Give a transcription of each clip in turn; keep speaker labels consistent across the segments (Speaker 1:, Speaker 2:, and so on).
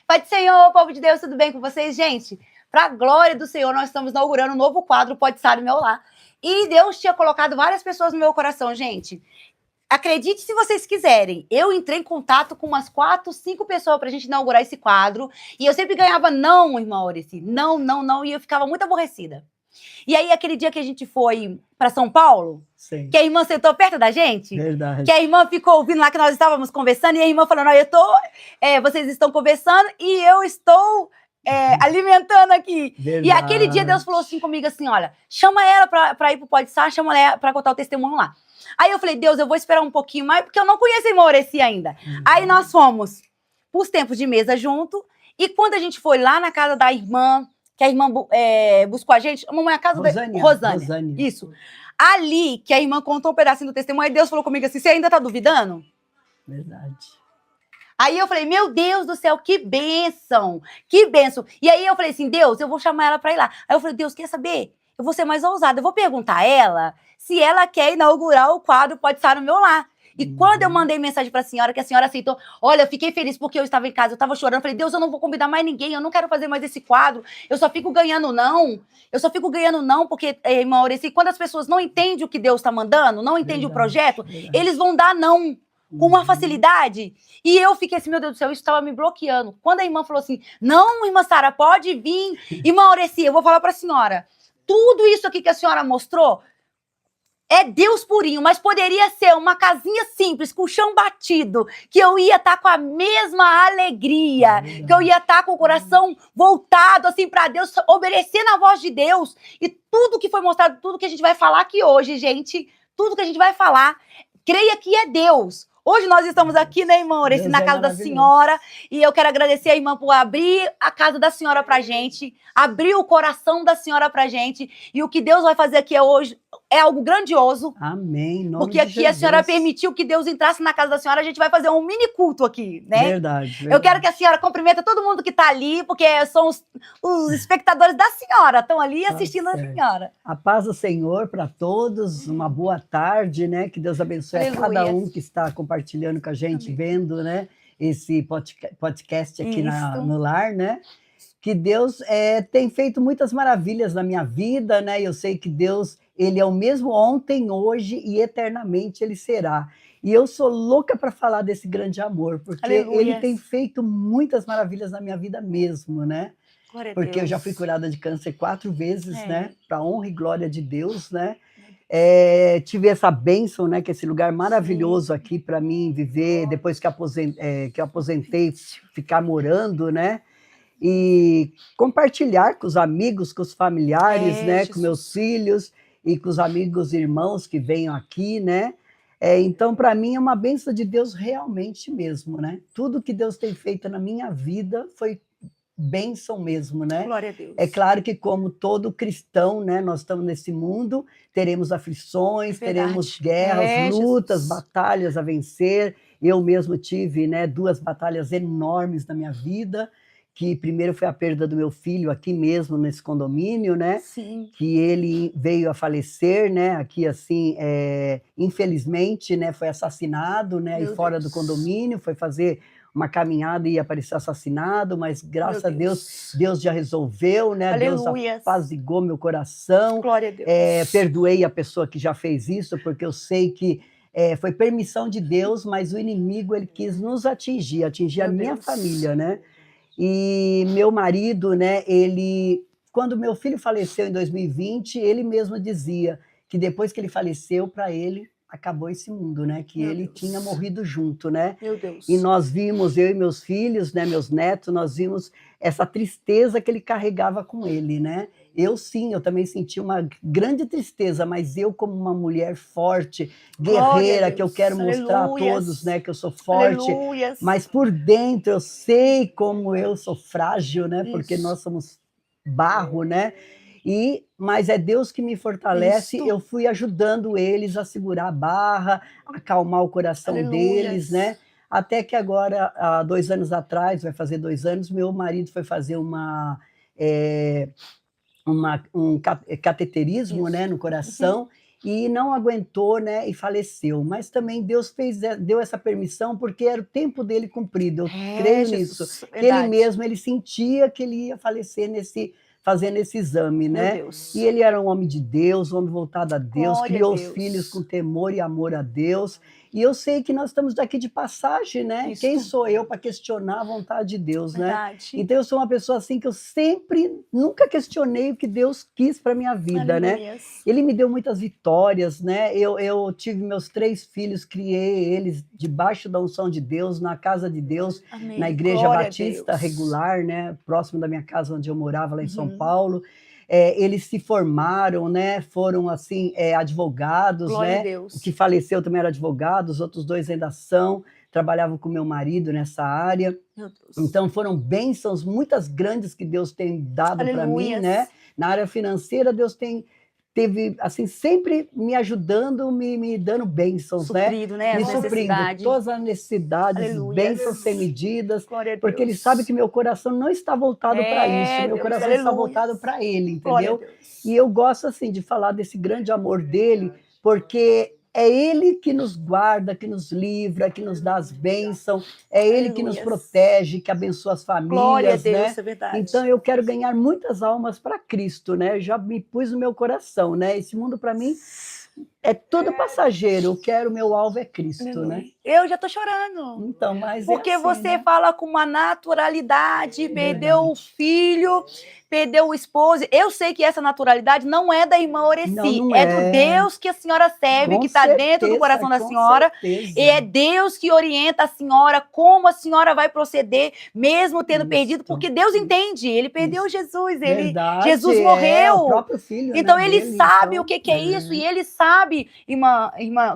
Speaker 1: Pai do Senhor, povo de Deus, tudo bem com vocês, gente? Para a glória do Senhor, nós estamos inaugurando um novo quadro, Pode Estar no Meu Lar. E Deus tinha colocado várias pessoas no meu coração, gente. Acredite se vocês quiserem. Eu entrei em contato com umas 4, 5 pessoas pra gente inaugurar esse quadro. E eu sempre ganhava não, irmã Aurici. Não, não, não. E eu ficava muito aborrecida. E aí, aquele dia que a gente foi para São Paulo,
Speaker 2: Sim.
Speaker 1: que a irmã sentou perto da gente,
Speaker 2: Verdade.
Speaker 1: que a irmã ficou ouvindo lá que nós estávamos conversando, e a irmã falando, vocês estão conversando e eu estou alimentando aqui.
Speaker 2: Verdade.
Speaker 1: E aquele dia Deus falou assim comigo, assim, olha, chama ela para ir pro Pode Estar, chama ela para contar o testemunho lá. Aí eu falei, Deus, eu vou esperar um pouquinho mais, porque eu não conheço a irmã Aurici ainda. Aí nós fomos pros tempos de mesa junto, e quando a gente foi lá na casa da irmã, que a irmã buscou a gente, a casa da Rosânia. Isso. Ali, que a irmã contou um pedacinho do testemunho, aí Deus falou comigo assim, você ainda tá duvidando?
Speaker 2: Verdade.
Speaker 1: Aí eu falei, meu Deus do céu, que bênção, que bênção. E aí eu falei assim, Deus, eu vou chamar ela pra ir lá. Aí eu falei, Deus, quer saber? Eu vou ser mais ousada, eu vou perguntar a ela se ela quer inaugurar o quadro Pode Estar no Meu Lar. E quando eu mandei mensagem para a senhora, que a senhora aceitou, olha, eu fiquei feliz porque eu estava em casa, eu estava chorando, falei, Deus, eu não vou convidar mais ninguém, eu não quero fazer mais esse quadro, eu só fico ganhando não, porque, irmã Aurici, quando as pessoas não entendem o que Deus está mandando, não entendem o projeto, eles vão dar não com uma facilidade. E eu fiquei assim, meu Deus do céu, isso estava me bloqueando. Quando a irmã falou assim, não, irmã Sara, pode vir, irmã Aurici, eu vou falar para a senhora, tudo isso aqui que a senhora mostrou, é Deus purinho, mas poderia ser uma casinha simples, com o chão batido, que eu ia estar com a mesma alegria, que eu ia estar com o coração voltado assim para Deus, obedecendo a voz de Deus. E tudo que foi mostrado, tudo que a gente vai falar aqui hoje, gente, tudo que a gente vai falar, creia que é Deus. Hoje nós estamos aqui, né, irmã Aurici, na casa da senhora, e eu quero agradecer a irmã por abrir a casa da senhora pra gente, abrir o coração da senhora pra gente, e o que Deus vai fazer aqui hoje é algo grandioso.
Speaker 2: Amém.
Speaker 1: Porque aqui a senhora permitiu que Deus entrasse na casa da senhora, a gente vai fazer um mini culto aqui, né?
Speaker 2: Verdade.
Speaker 1: Eu quero que a senhora cumprimenta todo mundo que está ali, porque são os espectadores da senhora, estão ali assistindo a senhora.
Speaker 2: A paz do Senhor para todos, uma boa tarde, né? Que Deus abençoe a cada um que está compartilhando com a gente, vendo, né? Esse podcast aqui no lar, né? Que Deus tem feito muitas maravilhas na minha vida, né? Eu sei que Deus, Ele é o mesmo ontem, hoje e eternamente Ele será. E eu sou louca para falar desse grande amor, porque Ele tem feito muitas maravilhas na minha vida mesmo, né? Porque eu já fui curada de câncer 4 vezes, né? Para honra e glória de Deus, né? Tive essa bênção, né? Que esse lugar maravilhoso aqui para mim viver, depois que eu aposentei, ficar morando, né? E compartilhar com os amigos, com os familiares, né? Jesus. Com meus filhos e com os amigos e irmãos que venham aqui, né? Então, para mim, é uma bênção de Deus realmente mesmo, né? Tudo que Deus tem feito na minha vida foi bênção mesmo, né?
Speaker 1: Glória a Deus.
Speaker 2: É claro que, como todo cristão, né? Nós estamos nesse mundo, teremos aflições, teremos guerras, lutas, batalhas a vencer. Eu mesmo tive, né, 2 batalhas enormes na minha vida, que primeiro foi a perda do meu filho aqui mesmo, nesse condomínio, né?
Speaker 1: Sim.
Speaker 2: Que ele veio a falecer, né? Aqui, assim, infelizmente, né? Foi assassinado, né? E fora do condomínio, foi fazer uma caminhada e apareceu assassinado, mas graças a Deus, Deus já resolveu, né?
Speaker 1: Aleluia.
Speaker 2: Deus apazigou meu coração.
Speaker 1: Glória a Deus.
Speaker 2: Perdoei a pessoa que já fez isso, porque eu sei que foi permissão de Deus, mas o inimigo, ele quis nos atingir a minha família, né? E meu marido, né, quando meu filho faleceu em 2020, ele mesmo dizia que depois que ele faleceu, para ele, acabou esse mundo, né, que ele tinha morrido junto, né?
Speaker 1: Meu Deus.
Speaker 2: E nós vimos, eu e meus filhos, né, meus netos, nós vimos essa tristeza que ele carregava com ele, né? Eu também senti uma grande tristeza, mas eu, como uma mulher forte, guerreira, que eu quero mostrar a todos, né, que eu sou forte, mas por dentro eu sei como eu sou frágil, né, porque nós somos barro, né, mas é Deus que me fortalece. Eu fui ajudando eles a segurar a barra, a acalmar o coração deles, né, até que agora, há 2 anos atrás, vai fazer 2 anos, meu marido foi fazer um cateterismo, né, no coração, e não aguentou, né, e faleceu. Mas também Deus deu essa permissão porque era o tempo dele cumprido. Eu creio nisso. Que ele mesmo, ele sentia que ele ia falecer fazendo esse exame, né?
Speaker 1: Meu Deus.
Speaker 2: E ele era um homem de Deus, um homem voltado a Deus,
Speaker 1: Glória
Speaker 2: criou
Speaker 1: a
Speaker 2: os
Speaker 1: Deus.
Speaker 2: filhos com temor e amor a Deus. E eu sei que nós estamos daqui de passagem, né?
Speaker 1: Isso.
Speaker 2: Quem sou eu para questionar a vontade de Deus,
Speaker 1: Verdade.
Speaker 2: né? Então eu sou uma pessoa assim que eu nunca questionei o que Deus quis para minha vida, né? Ele me deu muitas vitórias, né? Eu tive meus 3 filhos, criei eles debaixo da unção de Deus, na casa de Deus,
Speaker 1: Amém.
Speaker 2: na Igreja
Speaker 1: Glória
Speaker 2: Batista regular, né? Próximo da minha casa onde eu morava lá em São Paulo. Eles se formaram, né? Foram assim advogados,
Speaker 1: Glória
Speaker 2: né?
Speaker 1: a Deus.
Speaker 2: O que faleceu também era advogado, os outros 2 ainda são, trabalhavam com meu marido nessa área.
Speaker 1: Meu Deus.
Speaker 2: Então foram bênçãos muitas grandes que Deus tem dado para mim, né? Na área financeira Deus teve assim sempre me ajudando, me dando bênçãos,
Speaker 1: suprido, né?
Speaker 2: Me suprindo todas as necessidades, bênçãos sem medidas, porque Ele sabe que meu coração não está voltado para isso, meu coração está voltado para Ele, entendeu? E eu gosto assim de falar desse grande amor dele, porque é Ele que nos guarda, que nos livra, que nos dá as bênçãos, é Ele que nos protege, que abençoa as famílias,
Speaker 1: Glória a Deus,
Speaker 2: né?
Speaker 1: É verdade.
Speaker 2: Então eu quero ganhar muitas almas para Cristo, né? Já me pus no meu coração, né? Esse mundo para mim é tudo passageiro. Meu alvo é Cristo, né?
Speaker 1: Eu já tô chorando.
Speaker 2: Então, mas
Speaker 1: porque
Speaker 2: assim,
Speaker 1: você
Speaker 2: né?
Speaker 1: fala com uma naturalidade, perdeu o filho, perdeu o esposo. Eu sei que essa naturalidade não é da irmã Oreci,
Speaker 2: não
Speaker 1: é do Deus que a senhora serve, que está dentro do coração da senhora. E é Deus que orienta a senhora como a senhora vai proceder, mesmo tendo perdido, porque Deus entende. Ele perdeu Jesus, Jesus morreu.
Speaker 2: O próprio filho,
Speaker 1: então
Speaker 2: né,
Speaker 1: ele
Speaker 2: dele,
Speaker 1: sabe o que é isso, e ele sabe, irmã,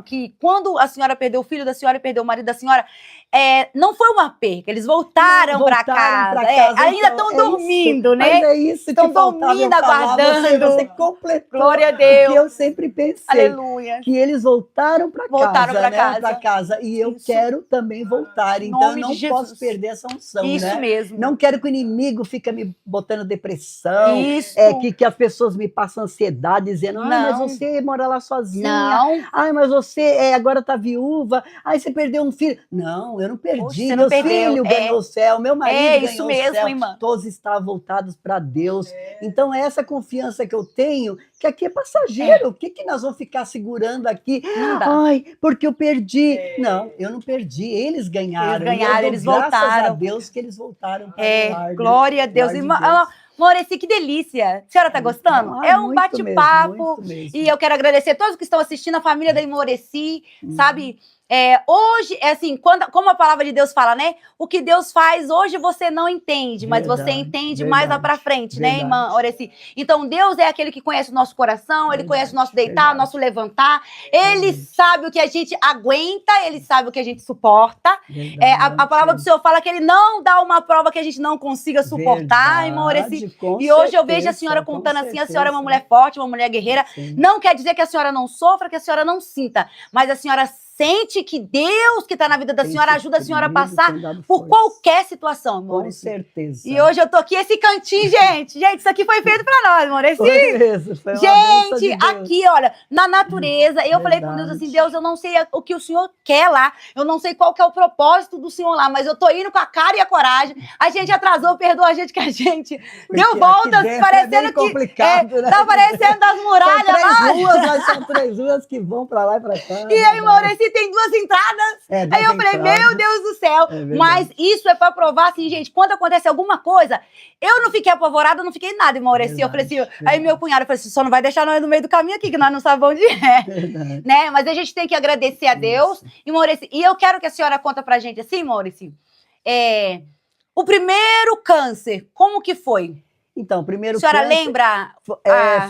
Speaker 1: que quando a senhora perdeu o filho da senhora e perdeu o marido da senhora, não foi uma perca, eles voltaram para casa. Ainda estão dormindo, né?
Speaker 2: Mas é isso
Speaker 1: estão
Speaker 2: que faltava
Speaker 1: dormindo,
Speaker 2: eu falar,
Speaker 1: aguardando.
Speaker 2: Você completou.
Speaker 1: Glória a Deus.
Speaker 2: Que eu sempre pensei.
Speaker 1: Aleluia.
Speaker 2: Que eles voltaram para casa,
Speaker 1: para
Speaker 2: casa. E eu quero também voltar. Então eu não posso perder essa unção,
Speaker 1: isso
Speaker 2: né?
Speaker 1: Mesmo.
Speaker 2: Não quero que o inimigo fique me botando depressão. Que as pessoas me passam ansiedade, dizendo, mas você mora lá sozinha.
Speaker 1: Não.
Speaker 2: Mas você agora está viúva. Você perdeu um filho. Não, eu não perdi. Meu filho ganhou o céu, meu marido ganhou o céu.
Speaker 1: Irmã.
Speaker 2: Todos estavam voltados para Deus. Então, é essa confiança que eu tenho, que aqui é passageiro. O que nós vamos ficar segurando aqui? Ai, porque eu perdi. Não, eu não perdi. Eles ganharam.
Speaker 1: Eles voltaram.
Speaker 2: Graças a Deus que eles voltaram para o lar.
Speaker 1: Glória a Deus. Maurícia, que delícia. A senhora está gostando? É um bate-papo. E eu quero agradecer a todos que estão assistindo, a família da Maurícia, sabe? Hoje, assim, como a palavra de Deus fala, né? O que Deus faz hoje você não entende, mas você entende mais lá pra frente, né, irmã Oreci? Então, Deus é aquele que conhece o nosso coração, Ele conhece o nosso deitar, o nosso levantar. Ele sabe o que a gente aguenta, Ele sabe o que a gente suporta. A palavra do Senhor fala que Ele não dá uma prova que a gente não consiga suportar, irmã Oreci. E hoje eu vejo a senhora contando assim, a senhora é uma mulher forte, uma mulher guerreira. Não quer dizer que a senhora não sofra, que a senhora não sinta, mas a senhora sente que Deus que está na vida da senhora ajuda a senhora a passar por qualquer situação, amor.
Speaker 2: Com certeza.
Speaker 1: E hoje eu tô aqui, esse cantinho, gente. Gente, isso aqui foi feito para nós, amor. Gente, aqui, olha, na natureza, eu falei com Deus assim, Deus, eu não sei o que o Senhor quer lá, eu não sei qual que é o propósito do Senhor lá, mas eu tô indo com a cara e a coragem. A gente atrasou, perdoa a gente que a gente deu voltas, parecendo que tá parecendo das muralhas lá.
Speaker 2: São 3 ruas que vão para lá e para cá.
Speaker 1: E aí, Maurício, tem 2 entradas. Aí eu falei, meu Deus do céu. Mas isso é para provar, assim, gente, quando acontece alguma coisa, eu não fiquei apavorada, não fiquei nada, Maurício. Eu falei assim, aí meu cunhado falou assim, só não vai deixar nós no meio do caminho aqui, que nós não sabemos onde é. Né? Mas a gente tem que agradecer a Deus. E, Maurício, eu quero que a senhora conta pra gente assim, Maurício, o primeiro câncer, como que foi?
Speaker 2: Então, primeiro
Speaker 1: a senhora lembra?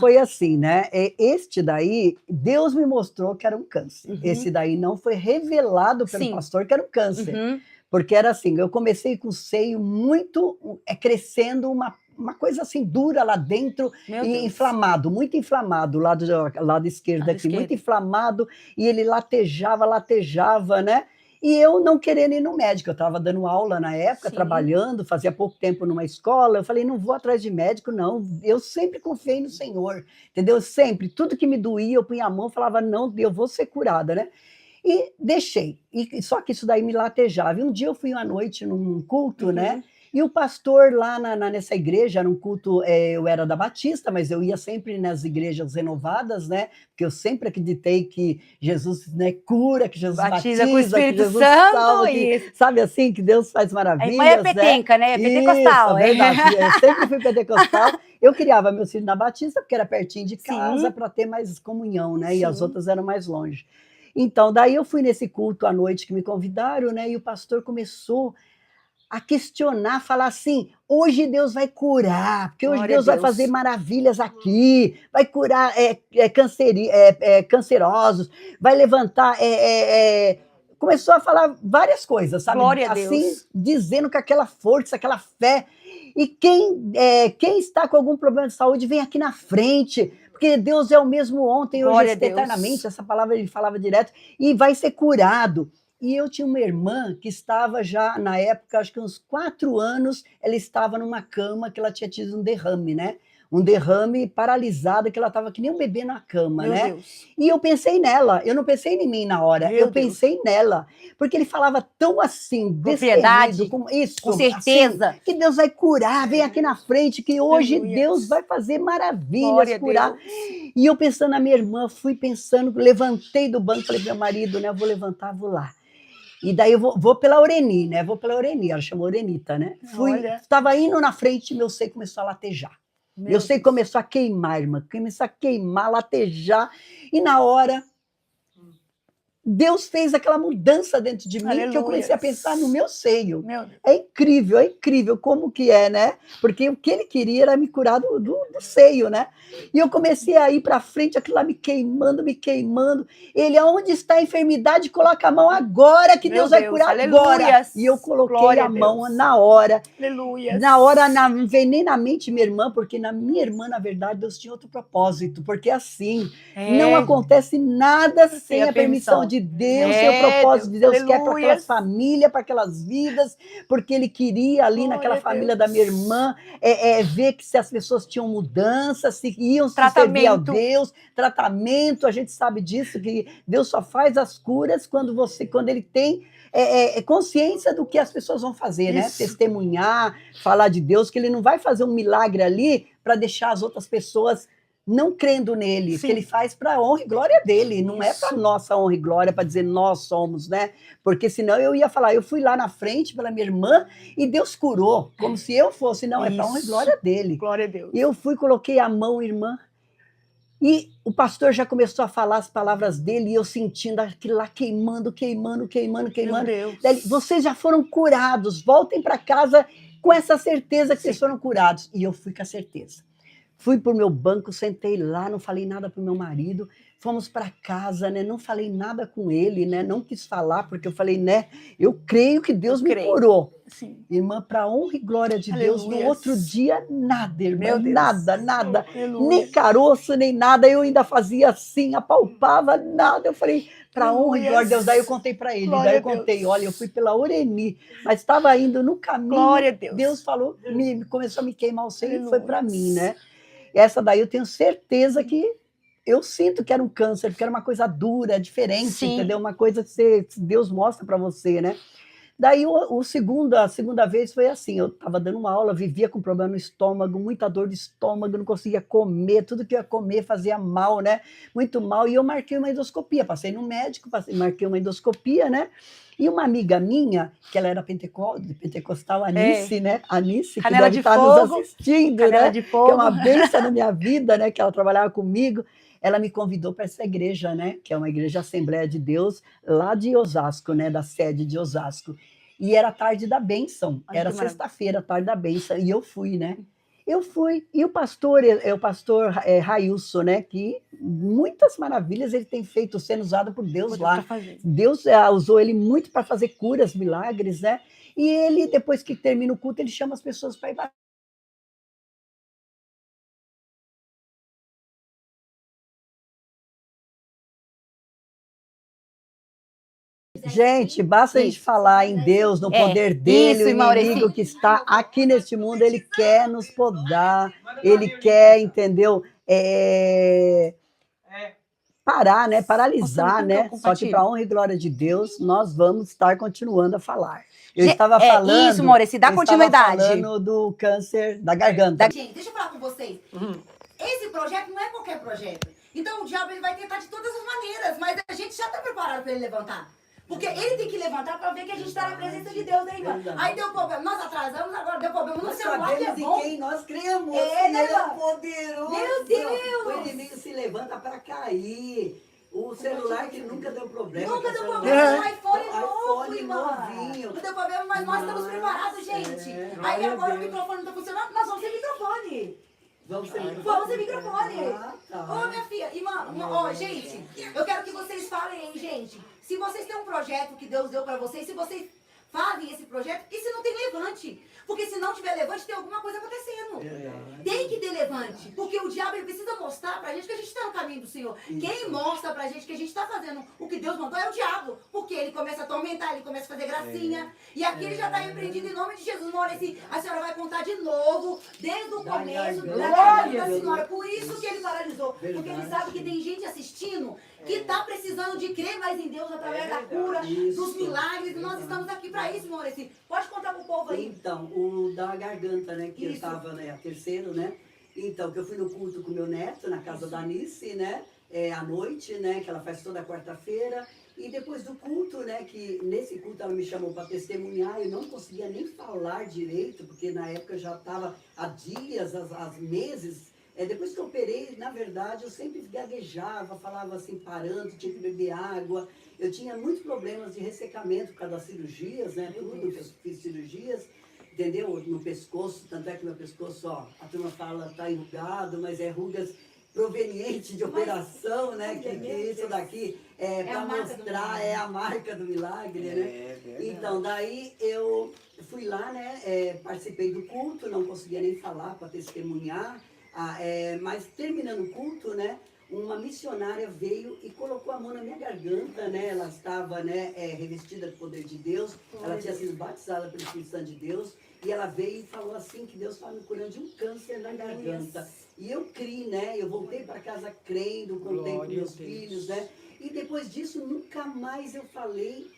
Speaker 2: Foi assim, né? Este daí, Deus me mostrou que era um câncer. Esse daí não foi revelado pelo pastor que era um câncer. Porque era assim, eu comecei com o seio muito, crescendo uma coisa assim dura lá dentro e inflamado, muito inflamado, lado esquerdo aqui, muito inflamado, e ele latejava, né? E eu não querendo ir no médico, eu estava dando aula na época,
Speaker 1: Sim.
Speaker 2: trabalhando, fazia pouco tempo numa escola, eu falei, não vou atrás de médico, não, eu sempre confiei no Senhor, entendeu? Sempre, tudo que me doía, eu punha a mão, falava, não, eu vou ser curada, né? E deixei, só que isso daí me latejava. E um dia eu fui à noite num culto, né? E o pastor lá nessa igreja, era um culto, eu era da Batista, mas eu ia sempre nas igrejas renovadas, né? Porque eu sempre acreditei que Jesus, né, cura, que Jesus
Speaker 1: Batiza com o
Speaker 2: batiza, que
Speaker 1: Espírito
Speaker 2: Jesus
Speaker 1: Santo,
Speaker 2: salva, que,
Speaker 1: isso.
Speaker 2: sabe assim, que Deus faz
Speaker 1: A irmã é
Speaker 2: maravilhas, né?
Speaker 1: petenca, né?
Speaker 2: Isso,
Speaker 1: Pentecostal.
Speaker 2: é verdade. Eu sempre fui pentecostal. Eu criava meus filhos na Batista, porque era pertinho de casa,
Speaker 1: Sim.
Speaker 2: para ter mais comunhão, né? E as
Speaker 1: Sim.
Speaker 2: outras eram mais longe. Então, daí eu fui nesse culto à noite que me convidaram, né? E o pastor começou a questionar, falar assim: hoje Deus vai curar, porque hoje
Speaker 1: Glória a
Speaker 2: Deus vai
Speaker 1: Deus.
Speaker 2: fazer maravilhas aqui, vai curar cancerosos, vai levantar. Começou a falar várias coisas, sabe?
Speaker 1: Glória a
Speaker 2: Assim,
Speaker 1: Deus.
Speaker 2: dizendo com aquela força, aquela fé. E quem está com algum problema de saúde, vem aqui na frente, porque Deus é o mesmo ontem, hoje
Speaker 1: Glória
Speaker 2: e
Speaker 1: a Deus.
Speaker 2: eternamente. Essa palavra ele falava direto, e vai ser curado. E eu tinha uma irmã que estava já, na época, acho que uns 4 anos, ela estava numa cama que ela tinha tido um derrame, né? Um derrame paralisada, que ela estava que nem um bebê na cama,
Speaker 1: Meu
Speaker 2: né?
Speaker 1: Deus.
Speaker 2: E eu pensei nela, eu não pensei em mim na hora,
Speaker 1: Meu
Speaker 2: eu
Speaker 1: Deus.
Speaker 2: pensei nela, porque ele falava tão assim,
Speaker 1: Propriedade,
Speaker 2: destemido, com isso,
Speaker 1: com certeza.
Speaker 2: assim, que Deus vai curar, vem aqui na frente, que hoje
Speaker 1: Aleluia.
Speaker 2: Deus vai fazer maravilhas,
Speaker 1: Glória a
Speaker 2: curar.
Speaker 1: Deus.
Speaker 2: E eu pensando na minha irmã, fui pensando, levantei do banco, falei pro meu marido, né, eu vou levantar, vou lá. E daí eu vou pela Oreni, né? Vou pela Oreni, ela chamou Orenita, né? Estava indo na frente, meu seio começou a latejar. Meu seio começou a queimar, irmã. Começou a queimar, latejar. E na hora, Deus fez aquela mudança dentro de mim, que eu comecei a pensar no meu seio. É incrível como que é, né? Porque o que ele queria era me curar do seio, né? E eu comecei a ir para frente, aquilo lá me queimando, me queimando. Ele, aonde está a enfermidade? Coloca a mão agora, que Deus vai curar agora. E eu coloquei a mão na hora. Na hora, não veio nem na mente minha irmã, porque na minha irmã, na verdade, Deus tinha outro propósito. Porque assim, não acontece nada sem a permissão de Deus, sem o propósito de Deus, quer para aquelas famílias, para aquelas vidas, porque ele queria ali naquela família da minha irmã, ver que se as pessoas tinham mudança, se iam se servir a Deus, tratamento, a gente sabe disso, que Deus só faz as curas quando ele tem consciência do que as pessoas vão fazer, né? Testemunhar, falar de Deus, que ele não vai fazer um milagre ali para deixar as outras pessoas não crendo nele, que ele faz para a honra e glória dele, não é para nossa honra e glória, para dizer nós somos, né? Porque senão eu ia falar, eu fui lá na frente pela minha irmã e Deus curou, como se eu fosse, não, é para a honra e glória dele.
Speaker 1: Glória a Deus.
Speaker 2: E eu fui, coloquei a mão, irmã, e o pastor já começou a falar as palavras dele e eu sentindo aquilo lá queimando.
Speaker 1: Meu Deus.
Speaker 2: Daí, vocês já foram curados, voltem para casa com essa certeza que vocês foram curados. E eu fui com a certeza. Fui para o meu banco, sentei lá, não falei nada para o meu marido, fomos para casa, né? Não falei nada com ele, né? Não quis falar, porque eu falei, né? Eu creio que Deus me curou.
Speaker 1: Sim.
Speaker 2: Irmã, para honra e glória de Deus, no outro dia, nada, irmã, nada. Nem caroço, nem nada. Eu ainda fazia assim, apalpava, nada. Eu falei, para honra e glória de Deus. Daí eu contei para ele, daí eu contei, olha, eu fui pela Oreni, mas estava indo no caminho, Deus falou, começou a me queimar o seio e foi para mim, né? Essa daí eu tenho certeza que eu sinto que era um câncer, porque era uma coisa dura, diferente, entendeu? Uma coisa que Deus mostra para você, né? Daí a segunda vez foi assim, eu estava dando uma aula, vivia com problema no estômago, muita dor de estômago, não conseguia comer, tudo que eu ia comer fazia mal, né? Muito mal, e eu marquei uma endoscopia, passei no médico, marquei uma endoscopia, né? E uma amiga minha, que ela era pentecostal, Anice, né? Anice, que deve estar nos assistindo, né? Que é uma bênção na minha vida, né? Que ela trabalhava comigo. Ela me convidou para essa igreja, né? Que é uma igreja Assembleia de Deus, lá de Osasco, né? Da sede de Osasco. E era tarde da bênção, era sexta-feira, tarde da bênção, e eu fui, né? Eu fui, e o pastor Railson, né? Que muitas maravilhas ele tem feito, sendo usado por Deus lá. Deus usou ele muito para fazer curas, milagres, né? E ele, depois que termina o culto, ele chama as pessoas para ir Gente, basta a gente falar em Deus, no poder dele, o inimigo que está aqui neste mundo, ele quer nos podar, ele quer, entendeu? Parar, né? Paralisar, né? Só que para honra e glória de Deus, nós vamos estar continuando a falar. Eu estava falando.
Speaker 1: Isso, Maurício, dá continuidade.
Speaker 2: Falando do câncer da garganta.
Speaker 1: Gente, deixa eu falar com vocês. Esse projeto não é qualquer projeto. Então o diabo ele vai tentar de todas as maneiras, mas a gente já está preparado para ele levantar. Porque ele tem que levantar para ver que a gente está na presença de Deus, hein, mano? Aí deu problema, nós atrasamos, agora deu problema no celular, que é bom.
Speaker 2: Em quem nós cremos,
Speaker 1: ele
Speaker 2: é poderoso.
Speaker 1: Meu Deus!
Speaker 2: O inimigo se levanta para cair. O celular que nunca deu problema.
Speaker 1: Nunca deu problema, o iPhone novo,
Speaker 2: novinho.
Speaker 1: Não deu problema, mas nós estamos preparados, gente. Aí agora o microfone não está funcionando, nós vamos ter microfone. Vamos ter microfone. Ô, minha filha, irmã, gente, eu quero que vocês falem aí, gente. Se vocês têm um projeto que Deus deu para vocês, se vocês fazem esse projeto, e se não tem levante. Porque se não tiver levante, tem alguma coisa acontecendo. Tem que ter levante. Porque o diabo ele precisa mostrar pra gente que a gente está no caminho do Senhor. Quem mostra pra gente que a gente está fazendo o que Deus mandou é o diabo. Porque ele começa a atormentar, ele começa a fazer gracinha. E aqui ele já está repreendido em nome de Jesus. Maurício, a senhora vai contar de novo, desde o começo da garganta da senhora. Por isso que ele paralisou. Porque ele sabe que tem gente assistindo que está precisando de crer mais em Deus através da cura, dos milagres. E nós estamos aqui para isso, Maurício. Pode contar pro povo aí.
Speaker 2: Então, o da garganta, né? Que eu estava, né? A terceiro, né? Então, que eu fui no culto com meu neto, na casa da Anice, né? À noite, né? Que ela faz toda quarta-feira. E depois do culto, né? Que nesse culto ela me chamou para testemunhar. Eu não conseguia nem falar direito, porque na época eu já estava há dias, há meses. Depois que eu operei, na verdade, eu sempre gaguejava, falava assim, parando, tinha que beber água. Eu tinha muitos problemas de ressecamento por causa das cirurgias, né? Tudo que eu fiz cirurgias, entendeu? No pescoço, tanto é que meu pescoço, ó, a turma fala, tá enrugado, mas é rugas provenientes de operação, né? Que isso daqui para mostrar, é a marca do milagre, né? Então, daí eu fui lá, né? Participei do culto, não conseguia nem falar para testemunhar. Mas terminando o culto, né, uma missionária veio e colocou a mão na minha garganta, né, ela estava, né, revestida do poder de Deus, ela tinha sido batizada pelo Espírito Santo de Deus, e ela veio e falou assim que Deus estava me curando de um câncer na garganta. E eu criei, né, eu voltei para casa crendo, contei com meus filhos, né, e depois disso nunca mais eu falei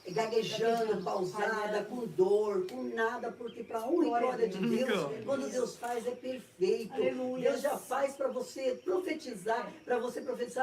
Speaker 2: gaguejando, pausada, com dor, com nada, porque para a honra e glória de Deus, quando Deus faz é perfeito. Aleluia. Deus já faz para você profetizar,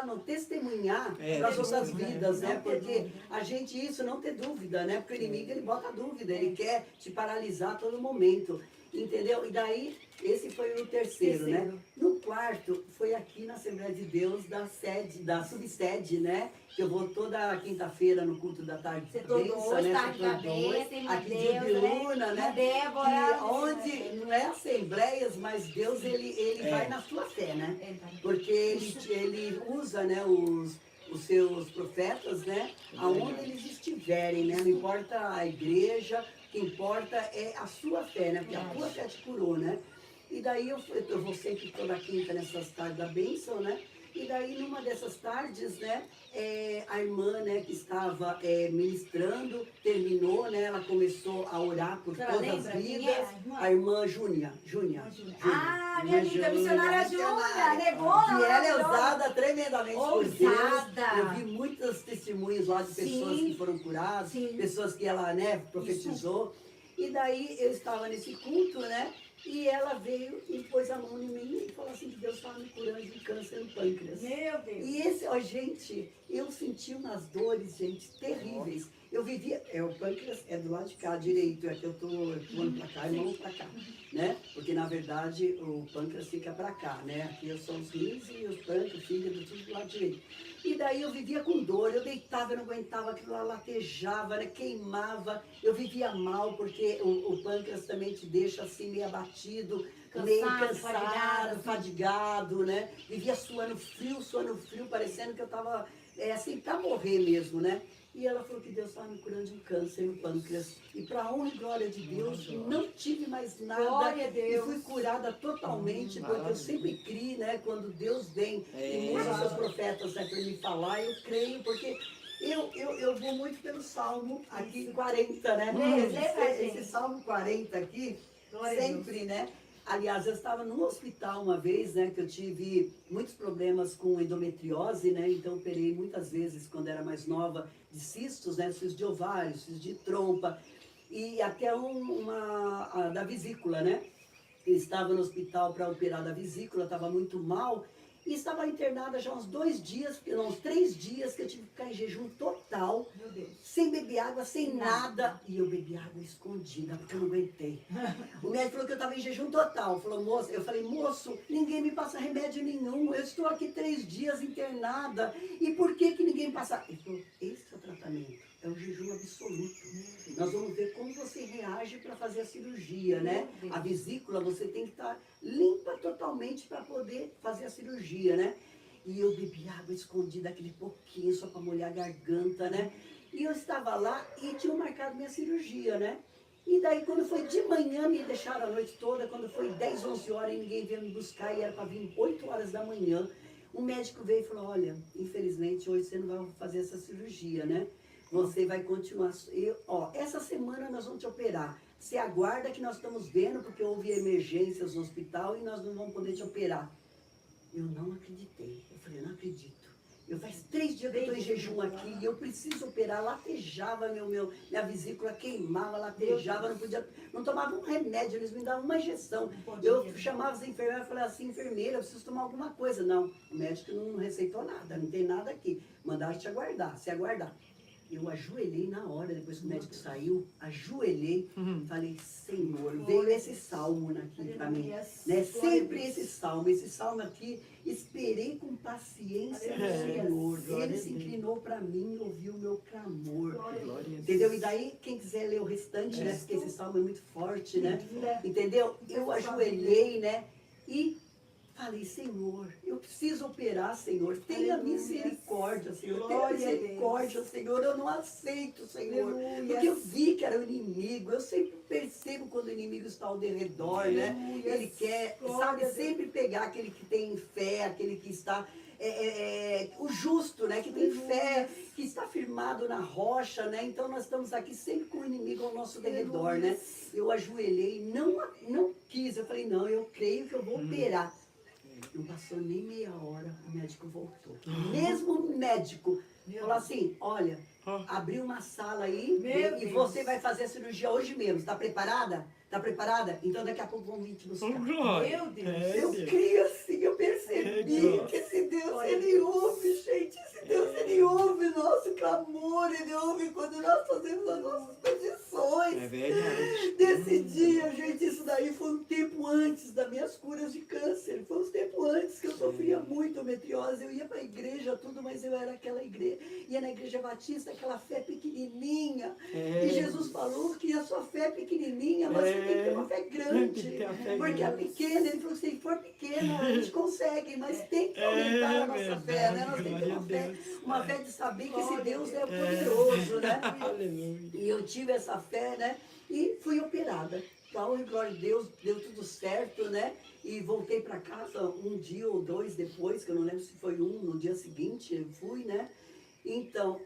Speaker 2: não, testemunhar para as nossas vidas, né? Porque a gente, isso não ter dúvida, né? Porque o inimigo, ele bota dúvida, ele quer te paralisar a todo momento. Entendeu? E daí, esse foi o terceiro, né? No quarto, foi aqui na Assembleia de Deus, da subsede, né? Que eu vou toda quinta-feira no culto da tarde.
Speaker 1: Setor 2,
Speaker 2: né?
Speaker 1: tarde da bênção,
Speaker 2: aqui de Ubiúna, né?
Speaker 1: Débora.
Speaker 2: Onde não é assembleias, mas Deus, ele vai na sua fé, né? Porque ele usa, né, os seus profetas, né? Aonde eles estiverem, né? Não importa a igreja, o que importa é a sua fé, né? Porque a tua fé te curou, né? E daí eu vou sempre toda quinta nessas tardes da bênção, né? E daí numa dessas tardes, né? A irmã, né, que estava ministrando, terminou, né? Ela começou a orar por todas as vidas. A irmã Júnia.
Speaker 1: Ah, minha amiga missionária Júnia, negona.
Speaker 2: E ela é usada tremendamente por Deus. Eu vi muitos testemunhos lá de pessoas que foram curadas, pessoas que ela, né, profetizou. E daí eu estava nesse culto, né? E ela veio e pôs a mão em mim e falou assim que Deus estava me curando de câncer no pâncreas. Meu Deus! E esse, ó, gente, eu senti umas dores, gente, terríveis. Eu vivia, o pâncreas é do lado de cá, direito, é que eu tô voando pra cá e não pra cá, né? Porque, na verdade, o pâncreas fica pra cá, né? Aqui são os rins e os pâncreas, o fígado, tudo do lado direito. E daí eu vivia com dor, eu deitava, eu não aguentava, aquilo lá latejava, né? Queimava. Eu vivia mal, porque o pâncreas também te deixa assim meio abatido, meio cansado, fadigado, né? Vivia suando frio, parecendo que eu tava assim, pra morrer mesmo, né? E ela falou que Deus estava me curando de um câncer no pâncreas. E para a honra e glória de Deus, não tive mais nada. Glória a Deus. E fui curada totalmente, porque eu sempre criei, né? Quando Deus vem e usa os seus profetas, né, para me falar, eu creio, porque Eu vou muito pelo Salmo aqui 40, né? Esse Salmo 40 aqui, sempre, né? Aliás, eu estava num hospital uma vez, né? Que eu tive muitos problemas com endometriose, né? Então, operei muitas vezes, quando era mais nova, de cistos, né? Cistos de ovário, cistos de trompa e até da vesícula, né? Eu estava no hospital para operar da vesícula, estava muito mal e estava internada já uns 2 dias, não, uns 3 dias que eu tive que ficar em jejum total, sem beber água, sem nada. E eu bebi água escondida, porque eu não aguentei. O médico falou que eu estava em jejum total. Falou, moço, eu falei, moço, ninguém me passa remédio nenhum, eu estou aqui 3 dias internada. E por que ninguém passa? Ele falou, esse é o tratamento. É um jejum absoluto. Nós vamos ver como você reage para fazer a cirurgia, né? A vesícula, você tem que estar limpa totalmente para poder fazer a cirurgia, né? E eu bebi água escondida, aquele pouquinho, só para molhar a garganta, né? E eu estava lá e tinham marcado minha cirurgia, né? E daí, quando foi de manhã, me deixaram a noite toda. Quando foi 10, 11 horas, ninguém veio me buscar e era para vir 8 horas da manhã. Um médico veio e falou, olha, infelizmente, hoje você não vai fazer essa cirurgia, né? Você vai continuar. Essa semana nós vamos te operar. Você aguarda que nós estamos vendo, porque houve emergências no hospital e nós não vamos poder te operar. Eu não acreditei. Eu falei, eu não acredito. Eu faz 3 dias que eu estou em jejum aqui e eu preciso operar. Latejava minha vesícula, queimava, latejava, não podia, não tomava um remédio, eles me davam uma injeção. Eu chamava as enfermeiras e falava assim, enfermeira, eu preciso tomar alguma coisa. Não, o médico não receitou nada, não tem nada aqui. Mandaram te aguardar, se aguardar. Eu ajoelhei na hora, depois que o médico saiu, ajoelhei, falei, Senhor, veio esse salmo aqui para mim, né? Sempre esse salmo aqui, esperei com paciência no Senhor, Ele se inclinou para mim e ouviu o meu clamor, entendeu? E daí, quem quiser ler o restante, né? Porque esse salmo é muito forte, né? Entendeu? Eu ajoelhei, né? E falei, Senhor, eu preciso operar, Senhor. Tenha misericórdia, Senhor. Tenha misericórdia, Senhor. Eu não aceito, Senhor. Porque eu vi que era o inimigo. Eu sempre percebo quando o inimigo está ao redor, né? Ele quer, sabe, sempre pegar aquele que tem fé, aquele que está... o justo, né? Que tem fé, que está firmado na rocha, né? Então nós estamos aqui sempre com o inimigo ao nosso redor, né? Eu ajoelhei, não quis. Eu falei, não, eu creio que eu vou operar. Não passou nem meia hora, o médico voltou. Mesmo o médico falou assim, olha, abriu uma sala aí e você vai fazer a cirurgia hoje mesmo. Está preparada? Está preparada? Então daqui a pouco vão vir te buscar.
Speaker 3: Meu Deus!
Speaker 2: Eu creio assim, eu percebi que esse Deus, Ele ouve, gente. Esse Deus, Ele ouve o nosso clamor. Ele ouve quando nós fazemos as nossas petições.
Speaker 3: É verdade.
Speaker 2: Desse dia, gente, isso daí foi um tempo antes das minhas curas de câncer. Foi um tempo antes que eu sofria muito endometriose. Eu ia para a igreja, tudo, mas eu era aquela igreja. Ia na igreja batista, aquela fé pequenininha. E Jesus falou que a sua fé é pequenininha, mas você tem que ter uma fé grande. Porque a pequena, ele falou que se for pequena, a gente consegue, mas tem que aumentar a nossa fé, né? Nós temos que ter uma fé de saber que esse Deus é poderoso, né? E eu tive essa fé, né? E fui operada. Então, glória a Deus, deu tudo certo, né? E voltei para casa 1 dia ou 2 depois, que eu não lembro se foi no dia seguinte, eu fui, né? Então,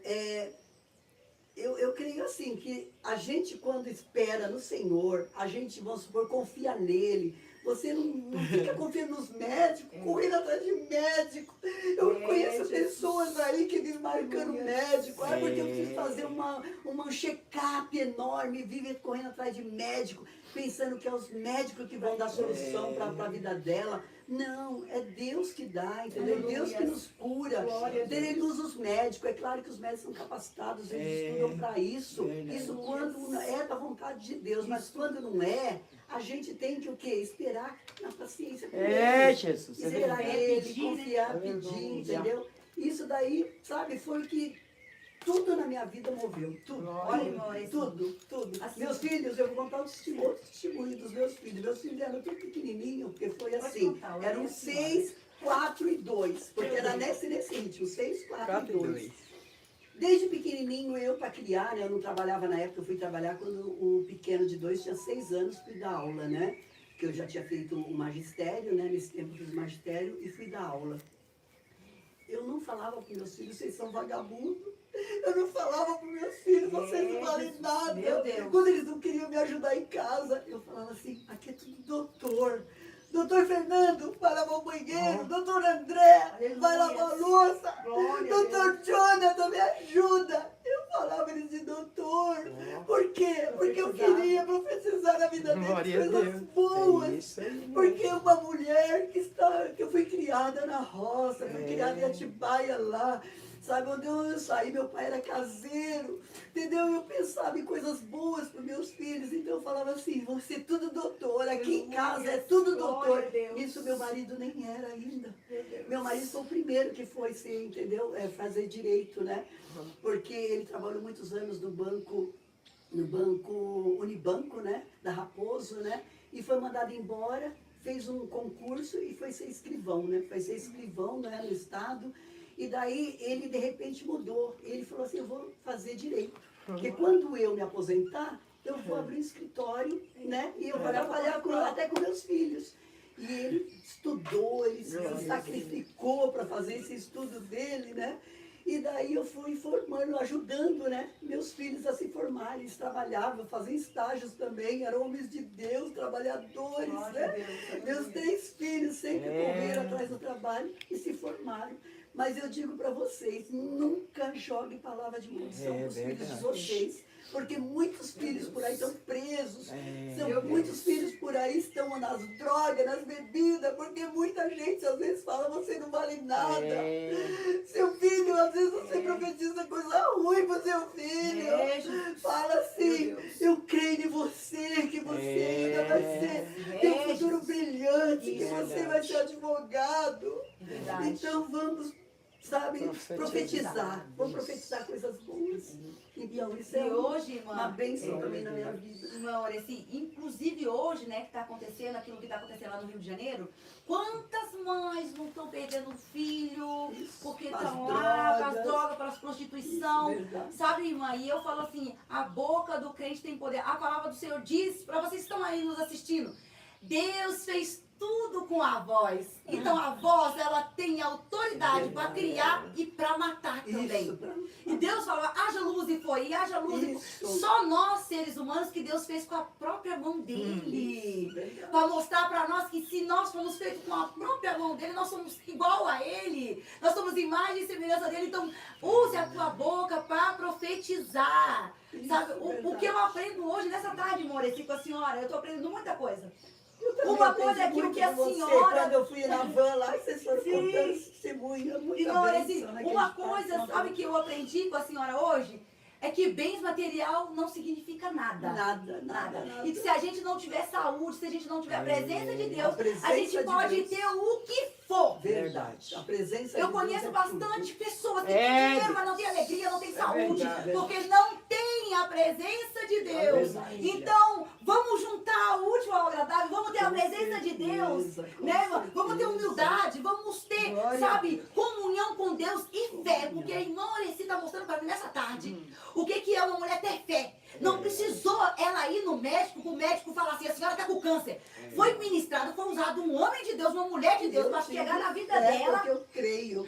Speaker 2: eu creio assim, que a gente quando espera no Senhor, a gente, vamos supor, confia nele. Você não fica confiando nos médicos, correndo atrás de médico. Eu conheço pessoas aí que vivem marcando médico. Porque eu preciso fazer um check-up enorme, vivem correndo atrás de médico, pensando que é os médicos que vão dar solução para a vida dela. Não, é Deus que dá, entendeu? Deus que nos cura. Ele usa os médicos. É claro que os médicos são capacitados, eles estudam para isso. Isso quando é da vontade de Deus, mas quando não é, a gente tem que o quê? Esperar na paciência com ele.
Speaker 3: Jesus.
Speaker 2: Esperar ele, confiar, pedir, entendeu? Isso daí, sabe, foi o que tudo na minha vida moveu. Tudo. Tudo. Assim, meus filhos, eu vou contar outro testemunho dos meus filhos. Meus filhos eram tudo pequenininhos, porque foi assim. Eram 6, 4 e 2. Porque era nesse ritmo, 6, 4 e 2. Desde pequenininho, eu para criar, né? Eu não trabalhava na época, eu fui trabalhar quando o pequeno de 2 tinha 6 anos, fui dar aula, né? Que eu já tinha feito o magistério, né? Nesse tempo eu fiz magistério e fui dar aula. eu não falava para meus filhos, vocês são vagabundos. Eu não falava para meus filhos, vocês não valem nada.
Speaker 1: Meu Deus.
Speaker 2: Quando eles não queriam me ajudar em casa, eu falava assim, aqui é tudo doutor. Doutor Fernando, vai lavar o banheiro. Doutor André, vai lavar a louça. Doutor Jonathan, me ajuda. Eu falava eles de doutor. Por quê? Porque eu queria profetizar na vida deles coisas boas. Porque uma mulher que eu fui criada na roça, fui criada em Atibaia lá, sabe, onde eu saí, meu pai era caseiro, entendeu? Eu pensava em coisas boas para meus filhos, então eu falava assim, vão ser tudo doutor, aqui em casa é tudo doutor. Isso meu marido nem era ainda. Meu marido foi o primeiro que foi ser, entendeu? Fazer direito, né? Porque ele trabalhou muitos anos no banco Unibanco, né? Da Raposo, né? E foi mandado embora, fez um concurso e foi ser escrivão, né? Foi ser escrivão, né? No estado. E daí ele de repente mudou. Ele falou assim, eu vou fazer direito. Porque quando eu me aposentar, eu vou abrir um escritório, né? E eu vou trabalhar até com meus filhos. E ele estudou, ele se sacrificou para fazer esse estudo dele, né? E daí eu fui formando, ajudando, né, meus filhos a se formarem. Eles trabalhavam, faziam estágios também, eram homens de Deus, trabalhadores, né? Meus 3 filhos sempre correram atrás do trabalho e se formaram. Mas eu digo para vocês, nunca jogue palavra de maldição para os filhos de vocês. Porque muitos filhos por aí estão presos. Muitos filhos por aí estão nas drogas, nas bebidas. Porque muita gente às vezes fala, você não vale nada. Seu filho, às vezes você profetiza coisa ruim para o seu filho. Fala assim, eu creio em você, que você ainda vai ter um futuro brilhante, que você vai ser advogado. Então vamos, sabe, profetizar. Vamos profetizar coisas boas. Então, isso é
Speaker 1: hoje,
Speaker 2: uma bênção também na minha vida.
Speaker 1: Irmã Aureci, inclusive hoje, né, que está acontecendo aquilo que está acontecendo lá no Rio de Janeiro, quantas mães não estão perdendo filho, porque estão lá com as drogas, para as prostituição, sabe, irmã? E eu falo assim, a boca do crente tem poder. A palavra do Senhor diz, para vocês que estão aí nos assistindo, Deus fez tudo com a voz. Então a voz, ela tem autoridade para criar e para matar também. E Deus falou, haja luz e foi, e haja luz e foi. Só nós, seres humanos, que Deus fez com a própria mão dele. Para mostrar para nós que se nós fomos feitos com a própria mão dele, nós somos igual a ele. Nós somos imagem e semelhança dele. Então use a tua boca para profetizar. Sabe, o que eu aprendo hoje, nessa tarde, Maurício, com a senhora, eu estou aprendendo muita coisa. Uma coisa é que o que a senhora...
Speaker 2: Quando eu fui na van lá, vocês foram contando testemunha, muita bênção.
Speaker 1: Uma coisa, sabe, que eu aprendi com a senhora hoje? É que bens material não significa nada.
Speaker 2: Nada.
Speaker 1: E se a gente não tiver saúde, se a gente não tiver a presença de Deus, a gente pode ter o que for.
Speaker 2: Verdade. A presença
Speaker 1: eu conheço bastante pessoas que têm dinheiro, mas não têm alegria, não têm saúde, porque não tem a presença de Deus. Então, vamos juntar o útil ao agradável, vamos ter a presença de Deus, né? Vamos ter humildade, vamos ter, sabe, comunhão com Deus e fé, porque a irmã Aureci está mostrando para mim nessa tarde o que é uma mulher ter fé. Não precisou ela ir no médico, para o médico falar assim, a senhora está com câncer. Foi ministrado, foi usado um homem de Deus, uma mulher de Deus, para chegar na vida dela,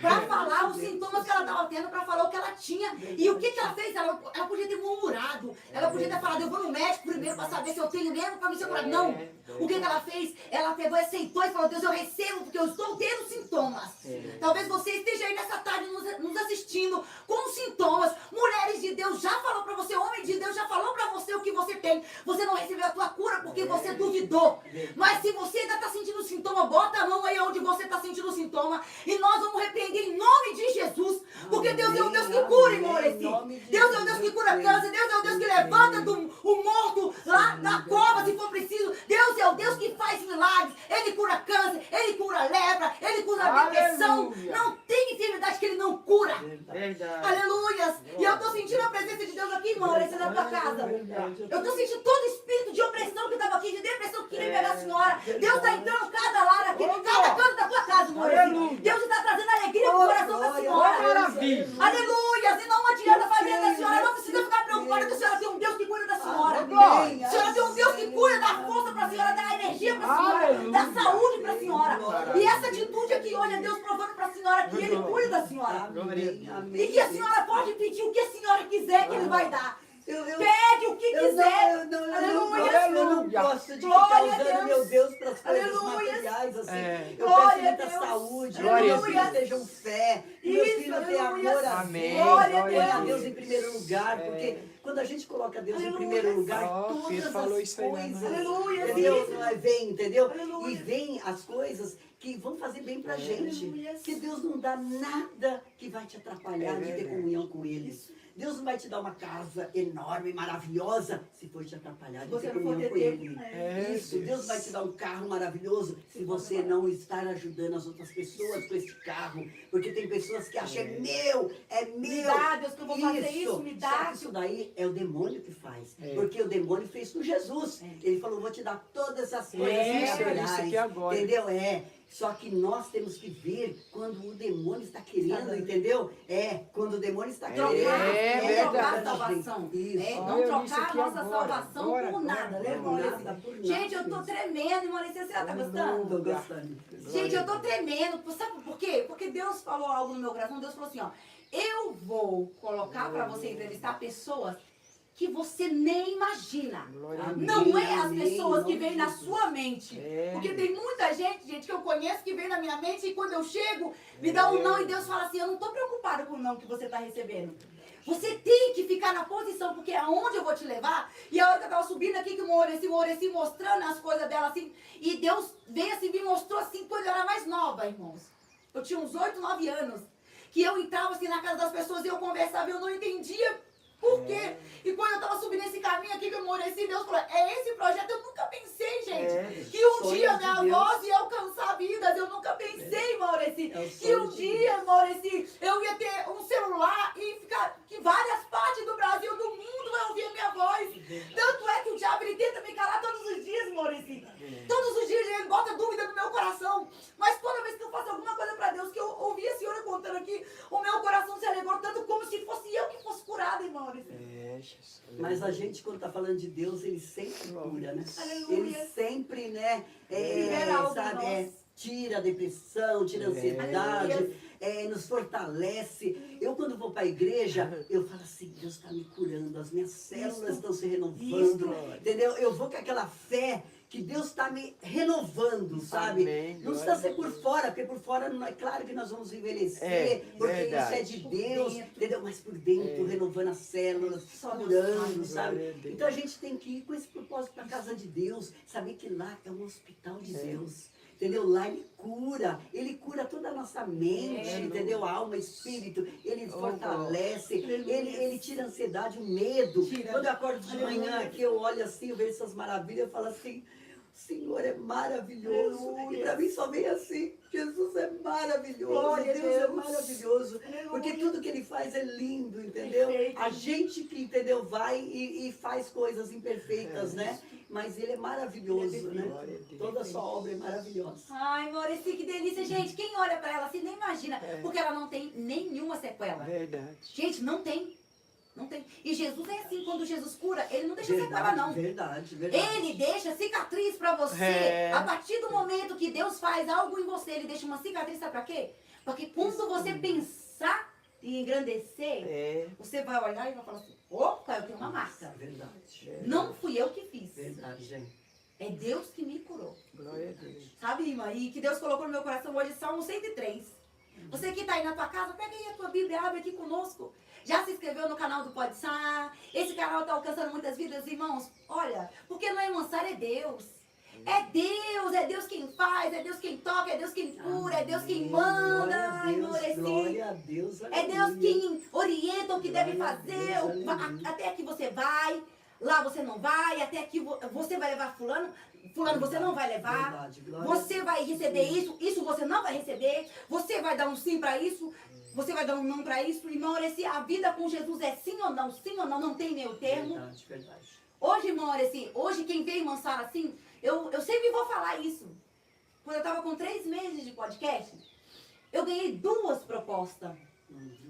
Speaker 1: para falar os sintomas que ela estava tendo, para falar o que ela tinha. E o que ela fez? Ela podia ter murmurado, ela podia ter falado, eu vou no médico primeiro para saber se eu tenho mesmo para me ser curado. Não. O que ela fez? Ela pegou, aceitou e falou, Deus, eu recebo, porque eu estou tendo sintomas. Talvez você esteja aí nessa tarde nos assistindo com sintomas. Mulheres de Deus já falou para você, homem de Deus já falou para você o que você tem. Você não recebeu a tua cura porque você duvidou. Mas se você ainda está sentindo sintoma, bota a mão aí onde você está sentindo sintoma. E nós vamos repreender em nome de Jesus. Porque Deus é o Deus que cura, irmão Aureci. Deus é o Deus que cura câncer. Deus é o Deus que levanta o morto lá na cova, se for preciso. Deus é o Deus que faz milagres. Ele cura câncer, ele cura lepra, ele cura depressão. Não tem enfermidade que ele não cura. Aleluias. E eu estou sentindo a presença de Deus aqui, irmão Aureci, na tua casa. Eu estou sentindo todo espírito de opressão que estava aqui, de depressão que queria pegar a senhora. Deus está entrando cada lar aqui, cada canto da tua casa, irmão Aureci. Deus está trazendo alegria no coração da senhora. Aleluia. E não adianta fazer da senhora, não precisa ficar preocupada que a senhora tem um Deus que cuida da senhora. A senhora tem um Deus que cuida da força para a senhora, da energia para a senhora, da saúde para a senhora. E essa atitude aqui hoje é Deus provando para a senhora que Ele cuida da senhora.
Speaker 2: Amém, amém.
Speaker 1: E que a senhora pode pedir o que a senhora quiser que Ele vai dar.
Speaker 2: Eu
Speaker 1: Pede o que quiser.
Speaker 2: Eu não gosto de
Speaker 1: Glória
Speaker 2: ficar
Speaker 1: a
Speaker 2: usando,
Speaker 1: Deus.
Speaker 2: meu Deus, para as coisas
Speaker 1: Aleluia.
Speaker 2: materiais, assim. Eu
Speaker 1: Glória
Speaker 2: peço
Speaker 1: a
Speaker 2: muita
Speaker 1: Deus.
Speaker 2: saúde, que
Speaker 1: Glória
Speaker 2: meus
Speaker 1: a
Speaker 2: filhos
Speaker 1: Deus.
Speaker 2: tenham fé, que meus
Speaker 1: Isso,
Speaker 2: filhos tenham
Speaker 1: aleluia.
Speaker 2: amor a
Speaker 4: Amém.
Speaker 2: Deus.
Speaker 1: Glória a
Speaker 2: Põe a
Speaker 1: Deus.
Speaker 2: Deus em primeiro lugar, porque quando a gente coloca Deus em
Speaker 1: Aleluia.
Speaker 2: primeiro lugar,
Speaker 4: Ó, Fih
Speaker 2: todas
Speaker 4: falou
Speaker 2: as
Speaker 4: isso aí,
Speaker 2: coisas,
Speaker 1: Aleluia.
Speaker 2: entendeu?
Speaker 1: Sim.
Speaker 2: Não é, vem, entendeu?
Speaker 1: Aleluia.
Speaker 2: E vem as coisas que vão fazer bem pra gente.
Speaker 1: Aleluia.
Speaker 2: Porque Deus não dá nada que vai te atrapalhar
Speaker 4: É
Speaker 2: de ter
Speaker 4: verdade.
Speaker 2: comunhão com Ele. Deus não vai te dar uma casa enorme, maravilhosa, se for te atrapalhar de
Speaker 1: Você
Speaker 2: ter
Speaker 1: não for
Speaker 2: comunhão
Speaker 1: ter
Speaker 2: com
Speaker 1: tempo,
Speaker 2: Ele.
Speaker 1: né?
Speaker 2: Isso, Deus vai te dar um carro maravilhoso se você não estar ajudando as outras pessoas com esse carro. Porque tem pessoas que acham, é meu.
Speaker 1: Me dá, Deus, que eu vou fazer isso, me
Speaker 2: Só
Speaker 1: dá.
Speaker 2: que isso daí é o demônio que faz.
Speaker 4: É.
Speaker 2: Porque o demônio fez com Jesus. Ele falou, vou te dar todas as coisas
Speaker 4: Isso,
Speaker 2: materiais.
Speaker 4: isso aqui agora.
Speaker 2: Entendeu? Só que nós temos que ver quando o demônio está querendo, entendeu? Quando o demônio está querendo.
Speaker 1: Trocar
Speaker 4: verdade.
Speaker 1: a salvação.
Speaker 2: Isso.
Speaker 1: Não
Speaker 4: Olha, isso
Speaker 1: trocar a
Speaker 4: aqui
Speaker 1: nossa
Speaker 4: agora,
Speaker 1: salvação
Speaker 4: agora,
Speaker 1: por nada,
Speaker 4: agora,
Speaker 1: né,
Speaker 4: agora.
Speaker 1: Maurício?
Speaker 2: Nada, por nada.
Speaker 1: Gente, eu tô tremendo, Maurício, você tá gostando?
Speaker 2: Tô gostando.
Speaker 1: Gente, eu tô tremendo. Sabe por quê? Porque Deus falou algo no meu coração. Deus falou assim, ó. Eu vou colocar pra você entrevistar pessoas que você nem imagina.
Speaker 4: Glória a Deus.
Speaker 1: Não é as
Speaker 2: Amém,
Speaker 1: pessoas que
Speaker 2: em nome
Speaker 1: vêm
Speaker 2: de
Speaker 1: na
Speaker 2: Jesus.
Speaker 1: sua mente.
Speaker 4: É.
Speaker 1: Porque tem muita gente, que eu conheço que vem na minha mente e quando eu chego, me dá um não e Deus fala assim, eu não tô preocupado com o não que você tá recebendo. Você tem que ficar na posição, porque é aonde eu vou te levar. E a hora que eu tava subindo aqui, que o Moreci mostrando as coisas dela assim, e Deus veio assim, me mostrou assim, quando eu era mais nova, irmãos. Eu tinha uns 8, 9 anos. Que eu entrava assim na casa das pessoas e eu conversava e eu não entendia por quê. E quando eu tava subindo esse caminho aqui que eu Moreci, Deus falou, é esse projeto. Eu nunca pensei, gente, que um
Speaker 2: sonhos
Speaker 1: dia
Speaker 2: de
Speaker 1: minha
Speaker 2: Deus.
Speaker 1: voz ia alcançar vidas. Eu nunca pensei, Moreci,
Speaker 2: É o
Speaker 1: que
Speaker 2: sonho
Speaker 1: um
Speaker 2: de
Speaker 1: dia, Moreci, eu ia ter um celular e ficar, que várias partes do Brasil, do mundo vai ouvir a minha voz. Tanto é que o diabo ele tenta me calar todos os dias, Moreci. Todos os dias ele bota dúvida no meu coração. Mas toda vez que eu faço alguma coisa pra Deus, que eu ouvi a senhora contando aqui, o meu coração se alegrou tanto como se fosse eu que fosse curada, irmão.
Speaker 4: Jesus.
Speaker 2: Mas a gente, quando tá falando de Deus, ele sempre cura, né?
Speaker 1: Aleluia.
Speaker 2: Ele sempre, né,
Speaker 1: Libera algo em
Speaker 2: sabe,
Speaker 1: nós.
Speaker 2: tira a depressão, tira a ansiedade,
Speaker 1: Aleluia.
Speaker 2: nos fortalece. Eu, quando vou para a igreja, eu falo assim, Deus está me curando, as minhas células estão se renovando, entendeu? Eu vou com aquela fé que Deus está me renovando, sabe?
Speaker 4: Amém,
Speaker 2: Não
Speaker 4: glória
Speaker 2: precisa
Speaker 4: a
Speaker 2: ser por fora, porque por fora não é claro que nós vamos envelhecer,
Speaker 4: É,
Speaker 2: porque
Speaker 4: verdade.
Speaker 2: isso é de Deus,
Speaker 1: dentro.
Speaker 2: entendeu? Mas por dentro, renovando as células,
Speaker 1: Só Deus
Speaker 2: curando,
Speaker 1: sabe.
Speaker 2: sabe?
Speaker 4: Glória a Deus.
Speaker 2: Então a gente tem que ir com esse propósito para a casa de Deus, saber que lá é um hospital de Deus. Entendeu? Lá ele cura toda a nossa mente, entendeu? A alma, espírito, ele fortalece, ele tira a ansiedade, o medo. Quando eu acordo de manhã aqui, eu olho assim, eu vejo essas maravilhas, eu falo assim, o Senhor é maravilhoso. E para mim só vem assim, Jesus é maravilhoso,
Speaker 1: Glória a
Speaker 2: Deus é
Speaker 1: Deus.
Speaker 2: maravilhoso.
Speaker 1: Aleluia.
Speaker 2: Porque tudo que ele faz é lindo, entendeu?
Speaker 1: Perfeito.
Speaker 2: A gente que, entendeu, vai e faz coisas imperfeitas, né? Mas ele é maravilhoso, né?
Speaker 4: Glória a Deus.
Speaker 2: Toda a sua obra é maravilhosa.
Speaker 1: Ai, Maurício, que delícia, gente. Quem olha pra ela assim nem imagina, porque ela não tem nenhuma sequela.
Speaker 4: Verdade.
Speaker 1: Gente, não tem. Não tem. E Jesus é assim, quando Jesus cura, ele não deixa sequela,
Speaker 2: Verdade,
Speaker 1: não.
Speaker 2: verdade.
Speaker 1: Ele deixa cicatriz pra você.
Speaker 4: É.
Speaker 1: A partir do momento que Deus faz algo em você, ele deixa uma cicatriz, sabe pra quê? Porque quando você pensar em engrandecer, você vai olhar e vai falar assim, opa, eu tenho uma marca.
Speaker 2: Verdade.
Speaker 1: Não fui eu que fiz.
Speaker 2: Verdade, gente.
Speaker 1: É Deus que me curou.
Speaker 4: Glória a Deus.
Speaker 1: Sabe, irmã? E que Deus colocou no meu coração hoje, Salmo 103. Você que está aí na tua casa, pega aí a tua Bíblia, abre aqui conosco. Já se inscreveu no canal do Pode Sar? Esse canal está alcançando muitas vidas, irmãos. Olha, porque não é Mansar, é Deus. É Deus quem faz, é Deus quem toca, é Deus quem cura, é Deus quem manda. Ai, Maurício.
Speaker 2: Glória a Deus.
Speaker 1: É Deus quem orienta o que deve
Speaker 2: Glória a
Speaker 1: fazer,
Speaker 2: Deus, aleluia.
Speaker 1: até que você vai, lá você não vai, até que você vai levar fulano você não vai levar,
Speaker 2: Verdade, glória
Speaker 1: você vai receber isso você não vai receber, você vai dar um sim para isso, você vai dar um não para isso, irmão, a vida com Jesus é sim ou não, não tem meio termo.
Speaker 2: Verdade, verdade.
Speaker 1: Hoje, irmão, hoje quem veio Mansar assim, eu sempre vou falar isso. Quando eu estava com 3 meses de podcast, eu ganhei 2 propostas.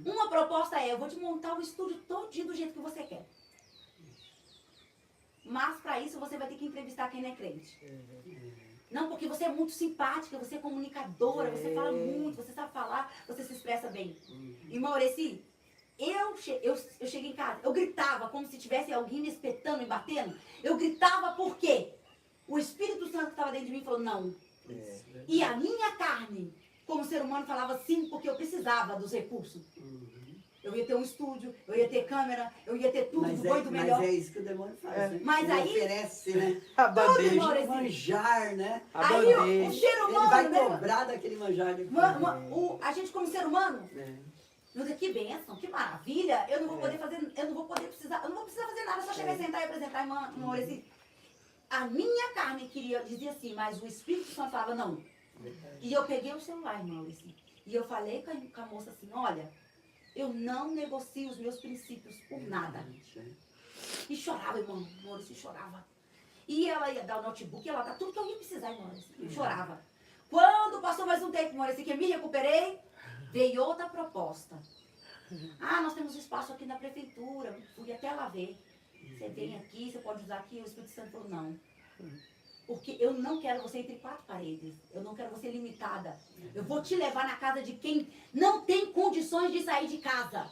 Speaker 1: Uma proposta é, eu vou te montar o estúdio todinho do jeito que você quer. Mas para isso você vai ter que entrevistar quem não é crente. Não, porque você é muito simpática, você é comunicadora, você fala muito, você sabe falar, você se expressa bem. Irmão Oreci, eu cheguei em casa, eu gritava como se tivesse alguém me espetando, me batendo. Eu gritava por quê? O Espírito Santo que estava dentro de mim falou não. E a minha carne, como ser humano, falava sim, porque eu precisava dos recursos. Eu ia ter um estúdio, eu ia ter câmera, eu ia ter tudo do bom e do melhor.
Speaker 2: Mas é isso que o demônio faz, né?
Speaker 1: Mas
Speaker 2: Ele
Speaker 1: aí,
Speaker 2: oferece, né?
Speaker 3: A bandeja.
Speaker 1: irmão,
Speaker 2: Manjar, né?
Speaker 3: A
Speaker 1: aí
Speaker 3: bandeja.
Speaker 1: o ser humano,
Speaker 2: Ele vai
Speaker 1: né?
Speaker 2: cobrar daquele manjar.
Speaker 1: A gente como ser humano,
Speaker 2: É.
Speaker 1: meu Deus, que bênção, que maravilha. Eu não vou poder fazer, eu não vou precisar fazer nada, só chegar e sentar e apresentar, irmã Oreci. A minha carne dizia assim, mas o Espírito Santo falava não. E eu peguei o celular, irmão Oreci, e eu falei com a moça assim, olha, eu não negocio os meus princípios por nada. E chorava, irmão Oreci, chorava. E ela ia dar o notebook, ela dá tudo que eu ia precisar, irmão Oreci. E chorava. Quando passou mais um tempo, irmão Oreci, que eu me recuperei, veio outra proposta. Ah, nós temos espaço aqui na prefeitura. Fui até lá ver. Você vem aqui, você pode usar aqui. O Espírito Santo falou, não. Porque eu não quero você entre quatro paredes. Eu não quero você limitada. Eu vou te levar na casa de quem não tem condições de sair de casa.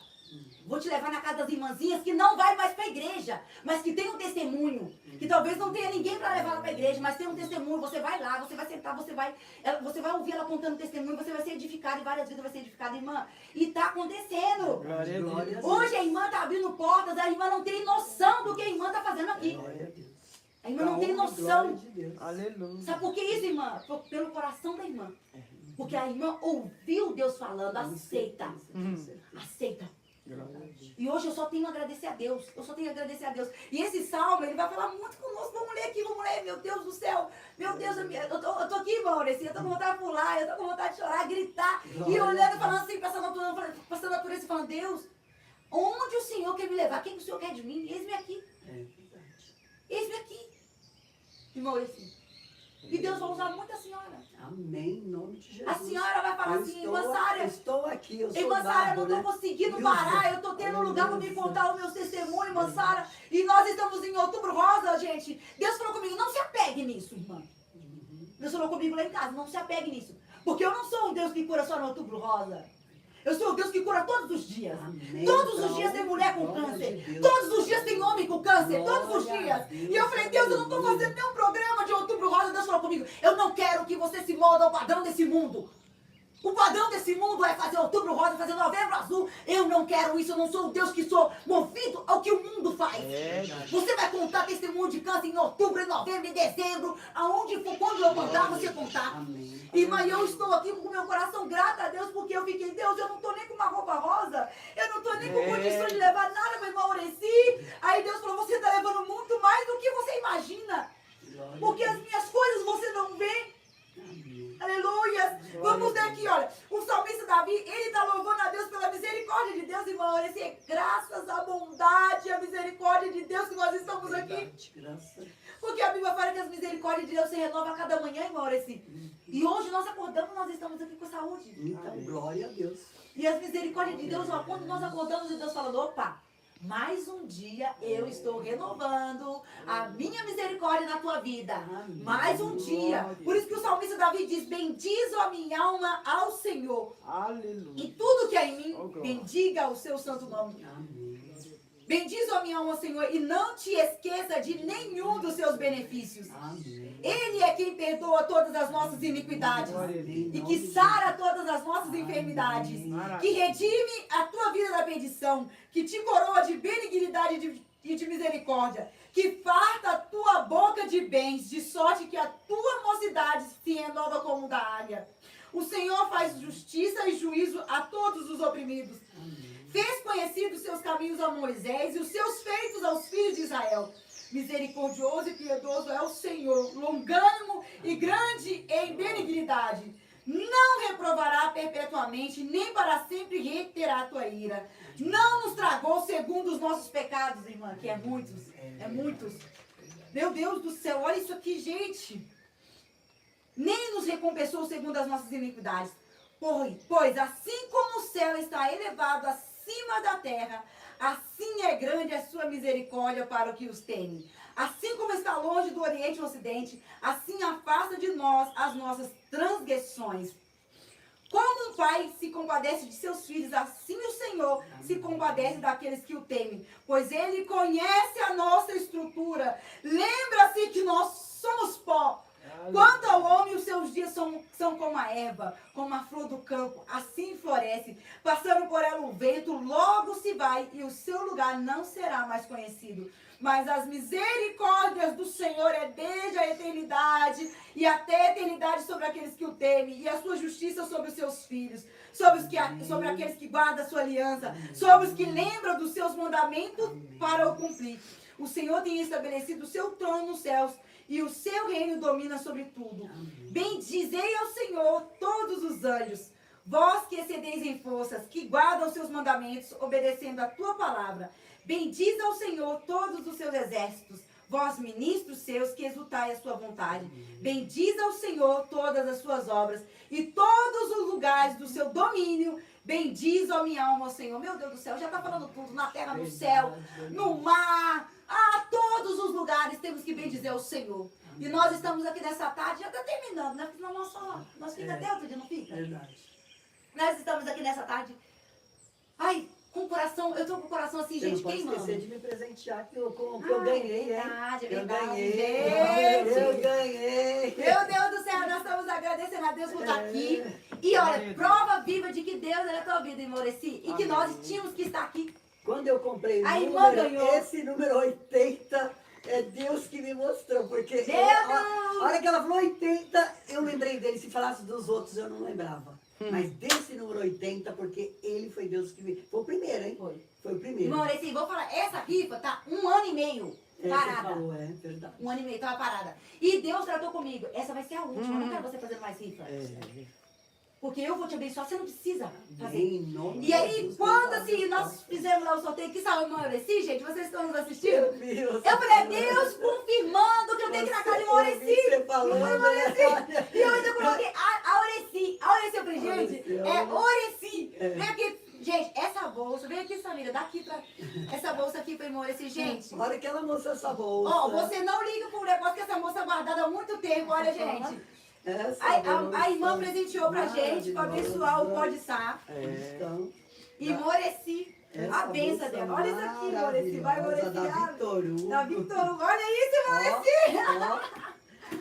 Speaker 1: Vou te levar na casa das irmãzinhas que não vai mais para a igreja, mas que tem um testemunho. Que talvez não tenha ninguém para levar ela para a igreja, mas tem um testemunho. Você vai lá, você vai sentar, você vai ouvir ela contando testemunho, você vai ser edificada e várias vidas vai ser edificada, irmã. E está acontecendo.
Speaker 3: Glória a Deus.
Speaker 1: Hoje a irmã está abrindo portas, a irmã não tem noção do que a irmã está fazendo aqui.
Speaker 2: Glória a Deus.
Speaker 1: A irmã não tem noção.
Speaker 2: De Deus.
Speaker 3: Aleluia.
Speaker 1: Sabe por que isso, irmã? Pelo coração da irmã. Porque a irmã ouviu Deus falando, aceita. Aceita. E hoje eu só tenho a agradecer a Deus. Eu só tenho a agradecer a Deus. E esse salmo, ele vai falar muito conosco. Vamos ler aqui, vamos ler. Meu Deus do céu. Meu Deus, eu tô aqui, irmão. Eu tô com vontade de pular, eu tô com vontade de chorar, gritar. E olhando, falando assim, passando a natureza, falando, Deus, onde o Senhor quer me levar? O que o Senhor quer de mim? Eis-me aqui. Eis-me aqui. Irmão, assim. E Deus vai usar muito a senhora.
Speaker 2: Amém, em nome de Jesus.
Speaker 1: A senhora vai falar assim, irmã Sara,
Speaker 2: eu estou aqui, eu sou
Speaker 1: irmã Sara, eu
Speaker 2: dado,
Speaker 1: não
Speaker 2: né?
Speaker 1: estou conseguindo
Speaker 2: Deus,
Speaker 1: parar, eu estou tendo um lugar para me contar o meu testemunho, irmã Sara. E nós estamos em Outubro Rosa, gente. Deus falou comigo, não se apegue nisso, irmã. Deus falou comigo lá em casa, não se apegue nisso. Porque eu não sou um Deus que cura só no Outubro Rosa. Eu sou o Deus que cura todos os dias.
Speaker 2: Amém.
Speaker 1: Todos os dias tem mulher com câncer. Todos os dias tem homem com câncer. Todos os dias. E eu falei, Deus, eu não estou fazendo nenhum programa de Outubro Rosa. Deus falou comigo, eu não quero que você se molde ao padrão desse mundo. O padrão desse mundo é fazer Outubro Rosa, fazer Novembro Azul. Eu não quero isso, eu não sou o Deus que sou movido ao que o mundo faz. Você vai contar testemunho de câncer em outubro, em novembro, em dezembro, aonde for, quando eu contar, você contar.
Speaker 2: Amém.
Speaker 1: Irmã, eu estou aqui com o meu coração grato a Deus, porque eu fiquei, Deus, eu não estou nem com uma roupa rosa, eu não estou nem com condição de levar nada, meu irmão Oreci. Aí Deus falou, você está levando muito mais do que você imagina. Porque as minhas coisas você não vê. Aleluia! Vamos ver aqui, olha. O salmista Davi, ele está louvando a Deus pela misericórdia de Deus, irmão. Oreci, é graças à bondade e à misericórdia de Deus que nós estamos aqui. Porque a Bíblia fala que as misericórdias de Deus se renovam a cada manhã, irmão Oreci. E hoje nós acordamos, nós estamos aqui com saúde.
Speaker 2: Então, glória a Deus.
Speaker 1: E as misericórdias de Deus, ó, quando nós acordamos e Deus falando, opa, mais um dia eu estou renovando a minha misericórdia na tua vida. Mais um dia. Por isso que o salmista Davi diz, bendizo a minha alma ao Senhor.
Speaker 3: Aleluia.
Speaker 1: E tudo que há em mim, bendiga o seu santo nome.
Speaker 2: Amém.
Speaker 1: Bendiz a minha alma, Senhor, e não te esqueça de nenhum dos seus benefícios.
Speaker 2: Amém.
Speaker 1: Ele é quem perdoa todas as nossas iniquidades e que sara todas as nossas enfermidades, que redime a tua vida da perdição, que te coroa de benignidade e de misericórdia, que farta a tua boca de bens, de sorte que a tua mocidade se renova como da águia. O Senhor faz justiça e juízo a todos os oprimidos. Fez conhecidos seus caminhos a Moisés e os seus feitos aos filhos de Israel. Misericordioso e piedoso é o Senhor, longânimo e grande em benignidade. Não reprovará perpetuamente, nem para sempre reterá a tua ira. Não nos tragou segundo os nossos pecados, irmã, que é muitos, muitos. Meu Deus do céu, olha isso aqui, gente. Nem nos recompensou segundo as nossas iniquidades. Pois assim como o céu está elevado acima da terra, assim é grande a sua misericórdia para o que os teme. Assim como está está longe do Oriente e do Ocidente, assim afasta de nós as nossas transgressões. Como um pai se compadece de seus filhos, assim o Senhor se compadece daqueles que o temem. Pois Ele conhece a nossa estrutura. Lembra-se que nós somos pó. Quanto ao homem, os seus dias são como a erva, como a flor do campo, assim floresce. Passando por ela o vento, logo se vai, e o seu lugar não será mais conhecido. Mas as misericórdias do Senhor é desde a eternidade e até a eternidade sobre aqueles que o temem, e a sua justiça sobre os seus filhos, sobre aqueles que guardam a sua aliança, sobre os que lembram dos seus mandamentos para o cumprir. O Senhor tem estabelecido o seu trono nos céus, e o seu reino domina sobre tudo. Bendizei ao Senhor todos os anjos, vós que excedeis em forças, que guardam os seus mandamentos, obedecendo a tua palavra. Bendiz ao Senhor todos os seus exércitos, vós ministros seus, que exultai a sua vontade. Bendiz ao Senhor todas as suas obras, e todos os lugares do seu domínio. Bendiz a minha alma ao Senhor. Meu Deus do céu, já está falando tudo, na terra, no céu, no mar, a todos os lugares temos que bendizer o Senhor. E nós estamos aqui nessa tarde, já está terminando, né? Porque senão nós fica até outro dia, não fica?
Speaker 2: Verdade.
Speaker 1: Nós estamos aqui nessa tarde, ai, com o coração, eu estou com o coração assim,
Speaker 2: Você
Speaker 1: gente,
Speaker 2: não pode
Speaker 1: queimando.
Speaker 2: esquecer de me presentear que eu ganhei, hein?
Speaker 1: Verdade,
Speaker 2: Eu
Speaker 1: verdade,
Speaker 2: ganhei.
Speaker 1: gente.
Speaker 2: Eu ganhei.
Speaker 1: Meu Deus do céu, nós estamos agradecendo a Deus por estar aqui. E olha, prova viva de que Deus é a tua vida, Imoreci, e que nós tínhamos que estar aqui.
Speaker 2: Quando eu comprei o
Speaker 1: A irmã ganhou.
Speaker 2: esse número 80, é Deus que me mostrou. Porque
Speaker 1: Deus!
Speaker 2: a hora que ela falou 80, eu lembrei dele. Se falasse dos outros, eu não lembrava. Mas desse número 80, porque ele foi Deus que me... Foi o primeiro, hein? Foi o primeiro.
Speaker 1: Imoreci, vou falar, essa rifa tá 1 ano e meio
Speaker 2: Você
Speaker 1: parada.
Speaker 2: falou, é verdade.
Speaker 1: 1 ano e meio, tava parada. E Deus tratou comigo, essa vai ser a última, eu não quero você fazendo mais rifa. Porque eu vou te abençoar, você não precisa fazer.
Speaker 2: Em nome
Speaker 1: E
Speaker 2: de
Speaker 1: aí,
Speaker 2: Jesus,
Speaker 1: quando
Speaker 2: Deus
Speaker 1: assim, nós fizemos lá o sorteio, que saiu o Imoreci, gente, vocês estão nos assistindo?
Speaker 2: Eu vi você
Speaker 1: Eu falei,
Speaker 2: falando.
Speaker 1: Deus confirmando que eu tenho que ir na casa de
Speaker 2: Eu vi
Speaker 1: Imoreci.
Speaker 2: você falando, né?
Speaker 1: E eu ainda coloquei a Oreci. A Oreci, eu falei, gente, é Oreci.
Speaker 2: É.
Speaker 1: Vem aqui, gente, essa bolsa, vem aqui, Samira, daqui pra... Essa bolsa aqui foi Imoreci, gente.
Speaker 2: A hora que ela mostrou essa bolsa.
Speaker 1: Ó, você não liga pro negócio que essa moça é guardada há muito tempo, olha, gente.
Speaker 2: Essa
Speaker 1: A irmã
Speaker 2: bolsa
Speaker 1: presenteou pra gente, pra abençoar o Pode Sar.
Speaker 2: Então,
Speaker 1: E Imoreci,
Speaker 2: essa
Speaker 1: a benção
Speaker 2: bolsa
Speaker 1: dela. Olha isso aqui, Imoreci, vai
Speaker 2: maravilhosa
Speaker 1: Imoreci.
Speaker 2: da Vitor Hugo.
Speaker 1: Da Victor Hugo, olha isso, Imoreci.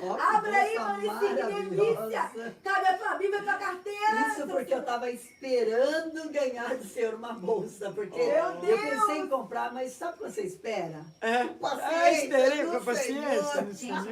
Speaker 2: Ó,
Speaker 1: Abre aí,
Speaker 2: bolsa
Speaker 1: Imoreci, que delícia.
Speaker 2: maravilhosa.
Speaker 1: Cabe a tua Bíblia e tua carteira.
Speaker 2: Isso porque eu estava esperando ganhar do Senhor uma bolsa, porque
Speaker 1: Meu
Speaker 2: eu
Speaker 1: Deus!
Speaker 2: pensei em comprar, mas sabe o que você espera?
Speaker 5: Esperei
Speaker 2: do
Speaker 5: com paciência.
Speaker 2: Senhor.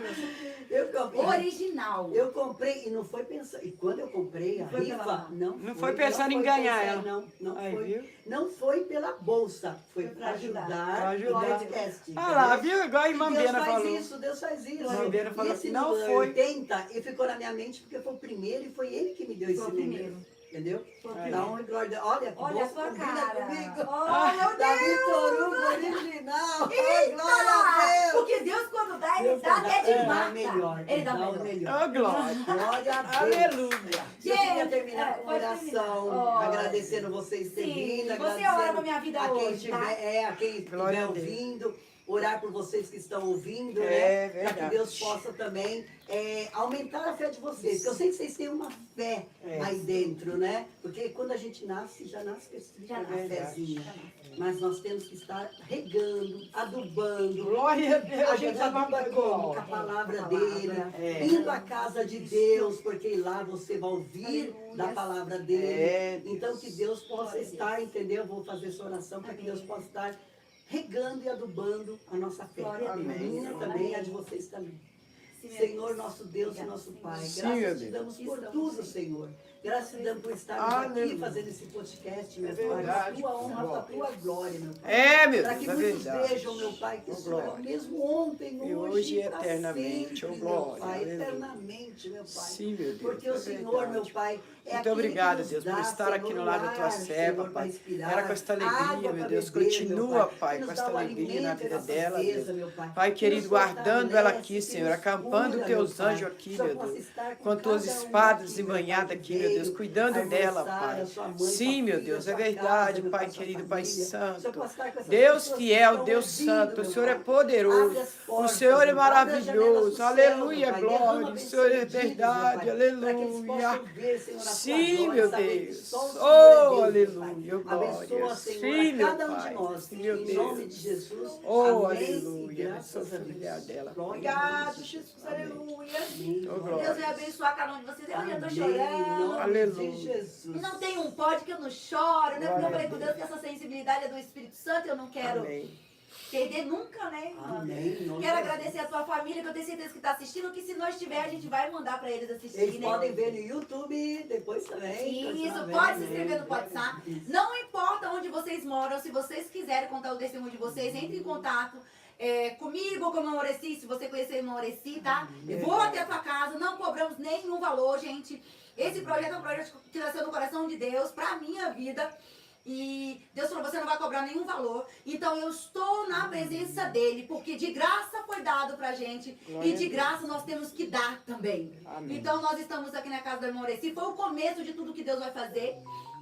Speaker 2: Eu comprei.
Speaker 1: Original.
Speaker 2: Eu comprei e não foi pensando. E quando eu comprei a
Speaker 1: Foi pela
Speaker 2: rifa,
Speaker 1: lá.
Speaker 5: Não foi pensando em ganhar ela.
Speaker 2: Não
Speaker 5: Aí,
Speaker 2: foi.
Speaker 5: viu?
Speaker 2: Não foi pela bolsa, foi
Speaker 1: Foi
Speaker 2: para
Speaker 1: pra ajudar.
Speaker 2: ajudar
Speaker 5: Pra ajudar.
Speaker 2: o podcast.
Speaker 5: Ah lá,
Speaker 2: entendeu?
Speaker 5: viu? Igual a
Speaker 2: E
Speaker 5: irmã
Speaker 2: Deus
Speaker 5: Bena
Speaker 2: faz
Speaker 5: falou.
Speaker 2: isso, Deus faz isso.
Speaker 5: Irmã Bena falou
Speaker 2: E esse
Speaker 5: que não
Speaker 2: número
Speaker 5: foi.
Speaker 2: 80, e ficou na minha mente porque foi o primeiro e foi ele que me deu esse
Speaker 1: Foi o
Speaker 2: número.
Speaker 1: primeiro.
Speaker 2: Entendeu?
Speaker 5: Aí.
Speaker 2: Então, glória, olha que
Speaker 1: Olha a
Speaker 2: bolsa
Speaker 1: sua
Speaker 2: combina
Speaker 1: cara.
Speaker 2: comigo.
Speaker 1: Oh, meu
Speaker 2: Da
Speaker 1: Deus.
Speaker 2: Vitor Hugo original. Ai, glória a
Speaker 1: Eita!
Speaker 2: Deus.
Speaker 1: Porque Deus, quando dá, Ele
Speaker 2: Deus
Speaker 1: dá até de
Speaker 2: dá
Speaker 1: marca.
Speaker 2: o melhor.
Speaker 1: Ele dá
Speaker 2: o
Speaker 1: o melhor.
Speaker 2: melhor.
Speaker 5: Ô, glória.
Speaker 2: Glória a Deus.
Speaker 5: Aleluia.
Speaker 2: Eu queria
Speaker 1: Gente,
Speaker 2: terminar com uma
Speaker 1: pode
Speaker 2: oração,
Speaker 1: terminar. Oh.
Speaker 2: agradecendo vocês terem
Speaker 1: Sim,
Speaker 2: vindo,
Speaker 1: você
Speaker 2: agradecendo
Speaker 1: ora pra minha vida
Speaker 2: a quem
Speaker 1: hoje, tá?
Speaker 2: estiver, a quem
Speaker 5: Glória
Speaker 2: estiver
Speaker 5: a Deus.
Speaker 2: ouvindo, orar por vocês que estão ouvindo,
Speaker 5: É,
Speaker 2: né? Para
Speaker 5: verdade.
Speaker 2: que Deus possa também aumentar a fé de vocês. Porque eu sei que vocês têm uma fé aí dentro, né? Porque quando a gente nasce, já nasce com esse
Speaker 1: Já
Speaker 2: uma
Speaker 1: nasce.
Speaker 2: fezinha. Mas nós temos que estar regando, adubando.
Speaker 5: Glória a Deus.
Speaker 2: A gente
Speaker 5: Jesus,
Speaker 2: aduba como? Com a
Speaker 5: glória.
Speaker 2: palavra dele,
Speaker 5: É.
Speaker 2: indo à casa de Deus, porque lá você vai ouvir da palavra dele.
Speaker 5: É, Deus.
Speaker 2: Então que Deus possa estar, entendeu? Eu vou fazer essa oração para que Deus possa estar regando e adubando a nossa fé.
Speaker 1: Glória
Speaker 2: A
Speaker 1: a Deus.
Speaker 2: minha
Speaker 1: Amém.
Speaker 2: também e a de vocês também.
Speaker 1: Sim, meu
Speaker 2: Senhor,
Speaker 1: Deus.
Speaker 2: nosso Deus e
Speaker 1: Obrigada,
Speaker 2: nosso
Speaker 1: Senhor.
Speaker 2: Pai,
Speaker 5: Sim,
Speaker 2: graças
Speaker 5: meu
Speaker 2: te
Speaker 5: Deus.
Speaker 2: damos por
Speaker 1: Estamos,
Speaker 2: tudo, Senhor. Graças te damos por estarmos aqui
Speaker 5: Aleluia.
Speaker 2: fazendo esse podcast, meu
Speaker 5: É
Speaker 2: Pai, para a
Speaker 5: verdade,
Speaker 2: tua honra, para a
Speaker 5: glória.
Speaker 2: tua glória, meu Pai.
Speaker 5: É, meu
Speaker 2: Para que
Speaker 5: Deus, é
Speaker 2: muitos
Speaker 5: verdade.
Speaker 2: vejam, meu Pai, que o Senhor é o
Speaker 5: glória.
Speaker 2: mesmo ontem,
Speaker 5: E
Speaker 2: hoje
Speaker 5: hoje
Speaker 2: e pra
Speaker 5: eternamente,
Speaker 2: sempre,
Speaker 5: oh,
Speaker 2: meu
Speaker 5: glória,
Speaker 2: Pai,
Speaker 5: aleluia.
Speaker 2: eternamente, meu Pai.
Speaker 5: Sim, meu Deus,
Speaker 2: Porque o
Speaker 5: é
Speaker 2: Senhor,
Speaker 5: verdade.
Speaker 2: meu Pai, é
Speaker 5: Muito
Speaker 2: aquele
Speaker 5: obrigado,
Speaker 2: que nos
Speaker 5: Deus, por
Speaker 2: dá,
Speaker 5: estar aqui
Speaker 2: Senhor,
Speaker 5: no lado da tua
Speaker 2: ar,
Speaker 5: serva,
Speaker 2: Senhor,
Speaker 5: Pai.
Speaker 2: para respirar,
Speaker 5: Era com esta alegria,
Speaker 2: água
Speaker 5: meu
Speaker 2: para
Speaker 5: Deus.
Speaker 2: beber,
Speaker 5: Continua,
Speaker 2: meu
Speaker 5: Pai,
Speaker 2: que
Speaker 5: com
Speaker 2: nos
Speaker 5: esta
Speaker 2: dá o
Speaker 5: alegria na
Speaker 2: alimento
Speaker 5: vida
Speaker 2: nossa
Speaker 5: dela,
Speaker 2: mesa,
Speaker 5: Deus.
Speaker 2: meu Pai.
Speaker 5: Pai
Speaker 2: Que
Speaker 5: querido,
Speaker 2: nos
Speaker 5: guardando ela
Speaker 2: fortalece,
Speaker 5: aqui,
Speaker 2: que
Speaker 5: Senhor,
Speaker 2: nos
Speaker 5: acampando acampando os teus anjos aqui, meu Deus. Com tuas espadas embanhadas aqui, meu Deus, cuidando dela, Pai. Sim, meu Deus, é verdade, Pai querido, Pai santo. Deus fiel, Deus santo, o Senhor é poderoso, o Senhor é maravilhoso, aleluia, glória, o Senhor é verdade, aleluia. Sim, meu Deus, oh, aleluia, glória. Sim, meu Pai, meu Deus, oh, aleluia, sou familiar dela.
Speaker 1: Obrigado, Jesus, aleluia.
Speaker 5: Oh, glória.
Speaker 1: Deus vai abençoar cada um de vocês. Eu já estou chorando.
Speaker 5: Aleluia.
Speaker 1: E não tem um pode que eu não choro, né? Porque eu falei com Deus que essa sensibilidade é do Espírito Santo, eu não quero
Speaker 5: Amém.
Speaker 1: perder nunca, né, irmã?
Speaker 2: Amém.
Speaker 1: Quero agradecer a tua família, que eu tenho certeza que está assistindo, que se não estiver, a gente vai mandar para eles assistir,
Speaker 2: Eles
Speaker 1: né?
Speaker 2: podem ver no YouTube, depois também.
Speaker 1: Isso, pode se inscrever no WhatsApp. Não importa onde vocês moram, se vocês quiserem contar o testemunho de vocês, entre em contato comigo ou com a irmã Oreci, se você conhecer a irmã Oreci, tá? Eu vou até a tua casa, não cobramos nenhum valor, gente. Esse projeto é um projeto que nasceu no coração de Deus, pra minha vida. E Deus falou, você não vai cobrar nenhum valor. Então eu estou na presença dele, porque de graça foi dado pra gente. E de graça nós temos que dar também.
Speaker 5: Amém.
Speaker 1: Então nós estamos aqui na casa da irmã Oreci. Foi o começo de tudo que Deus vai fazer.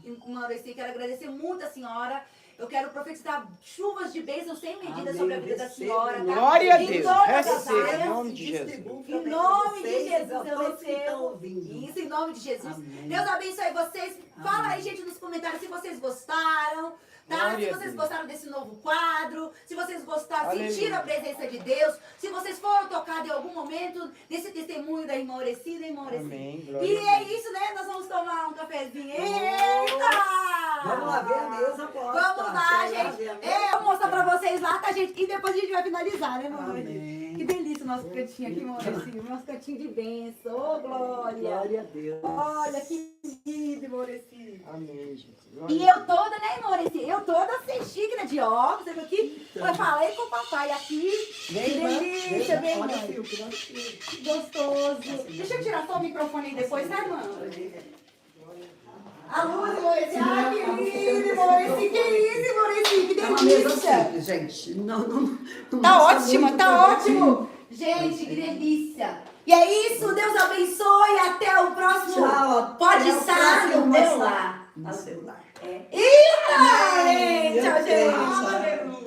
Speaker 1: Irmã Oreci, quero agradecer muito a senhora. Eu quero profetizar chuvas de bênçãos sem medida
Speaker 2: Amém.
Speaker 1: sobre a vida da senhora. Tá?
Speaker 5: Glória a
Speaker 1: Em
Speaker 5: Deus.
Speaker 1: todas as
Speaker 5: Receba, em
Speaker 1: áreas.
Speaker 5: nome de Jesus.
Speaker 1: Em nome de Jesus, eu
Speaker 2: todos que estão
Speaker 1: recebo.
Speaker 2: ouvindo.
Speaker 1: Isso, em nome de Jesus.
Speaker 2: Amém.
Speaker 1: Deus abençoe vocês. Fala aí, gente, nos comentários se vocês gostaram. Tá?
Speaker 5: Glória
Speaker 1: Se
Speaker 5: a
Speaker 1: vocês
Speaker 5: Deus.
Speaker 1: gostaram desse novo quadro, se vocês gostaram,
Speaker 5: Aleluia.
Speaker 1: sentiram a presença de Deus, se vocês foram tocados em algum momento desse testemunho da irmã Oreci, da irmã Oreci.
Speaker 5: Amém. Glória
Speaker 1: E
Speaker 5: a
Speaker 1: é
Speaker 5: Deus.
Speaker 1: isso, né? Nós vamos tomar um cafezinho. Eita!
Speaker 2: Vamos lá ver a mesa posta.
Speaker 1: Vamos lá, gente. Eu vou mostrar pra vocês lá, tá, gente? E depois a gente vai finalizar, né, mamãe?
Speaker 2: Amém.
Speaker 1: Que delícia o nosso cantinho aqui, Maurício. Nosso cantinho de bênção. Ô, glória.
Speaker 2: Glória a Deus.
Speaker 1: Olha que lindo, Maurício.
Speaker 5: Amém, gente.
Speaker 1: E eu toda, né, Maurício? Eu toda sem xícara de óculos, você viu aqui? Eu falei com o papai aqui. Que delícia, bem,
Speaker 2: Olha o
Speaker 1: mãe.
Speaker 2: fio, olha o fio.
Speaker 1: Gostoso. Deixa eu tirar só o microfone aí depois, tá, irmã? A luz, Maurício. Ai, que lindo, Maurício. Que isso, Maurício. Que
Speaker 2: É uma mesa
Speaker 1: delícia.
Speaker 2: simples, gente. Não
Speaker 1: Tá
Speaker 2: passa
Speaker 1: ótimo,
Speaker 2: muito
Speaker 1: tá
Speaker 2: decorativo.
Speaker 1: ótimo. Gente, que delícia. E é isso, Deus abençoe. Até o próximo.
Speaker 2: Tchau.
Speaker 1: Pode
Speaker 2: até o
Speaker 1: estar
Speaker 2: próximo
Speaker 1: no meu
Speaker 2: WhatsApp.
Speaker 1: lar.
Speaker 2: No celular.
Speaker 1: Eita! Tchau, gente.
Speaker 2: Deus.
Speaker 1: Aleluia.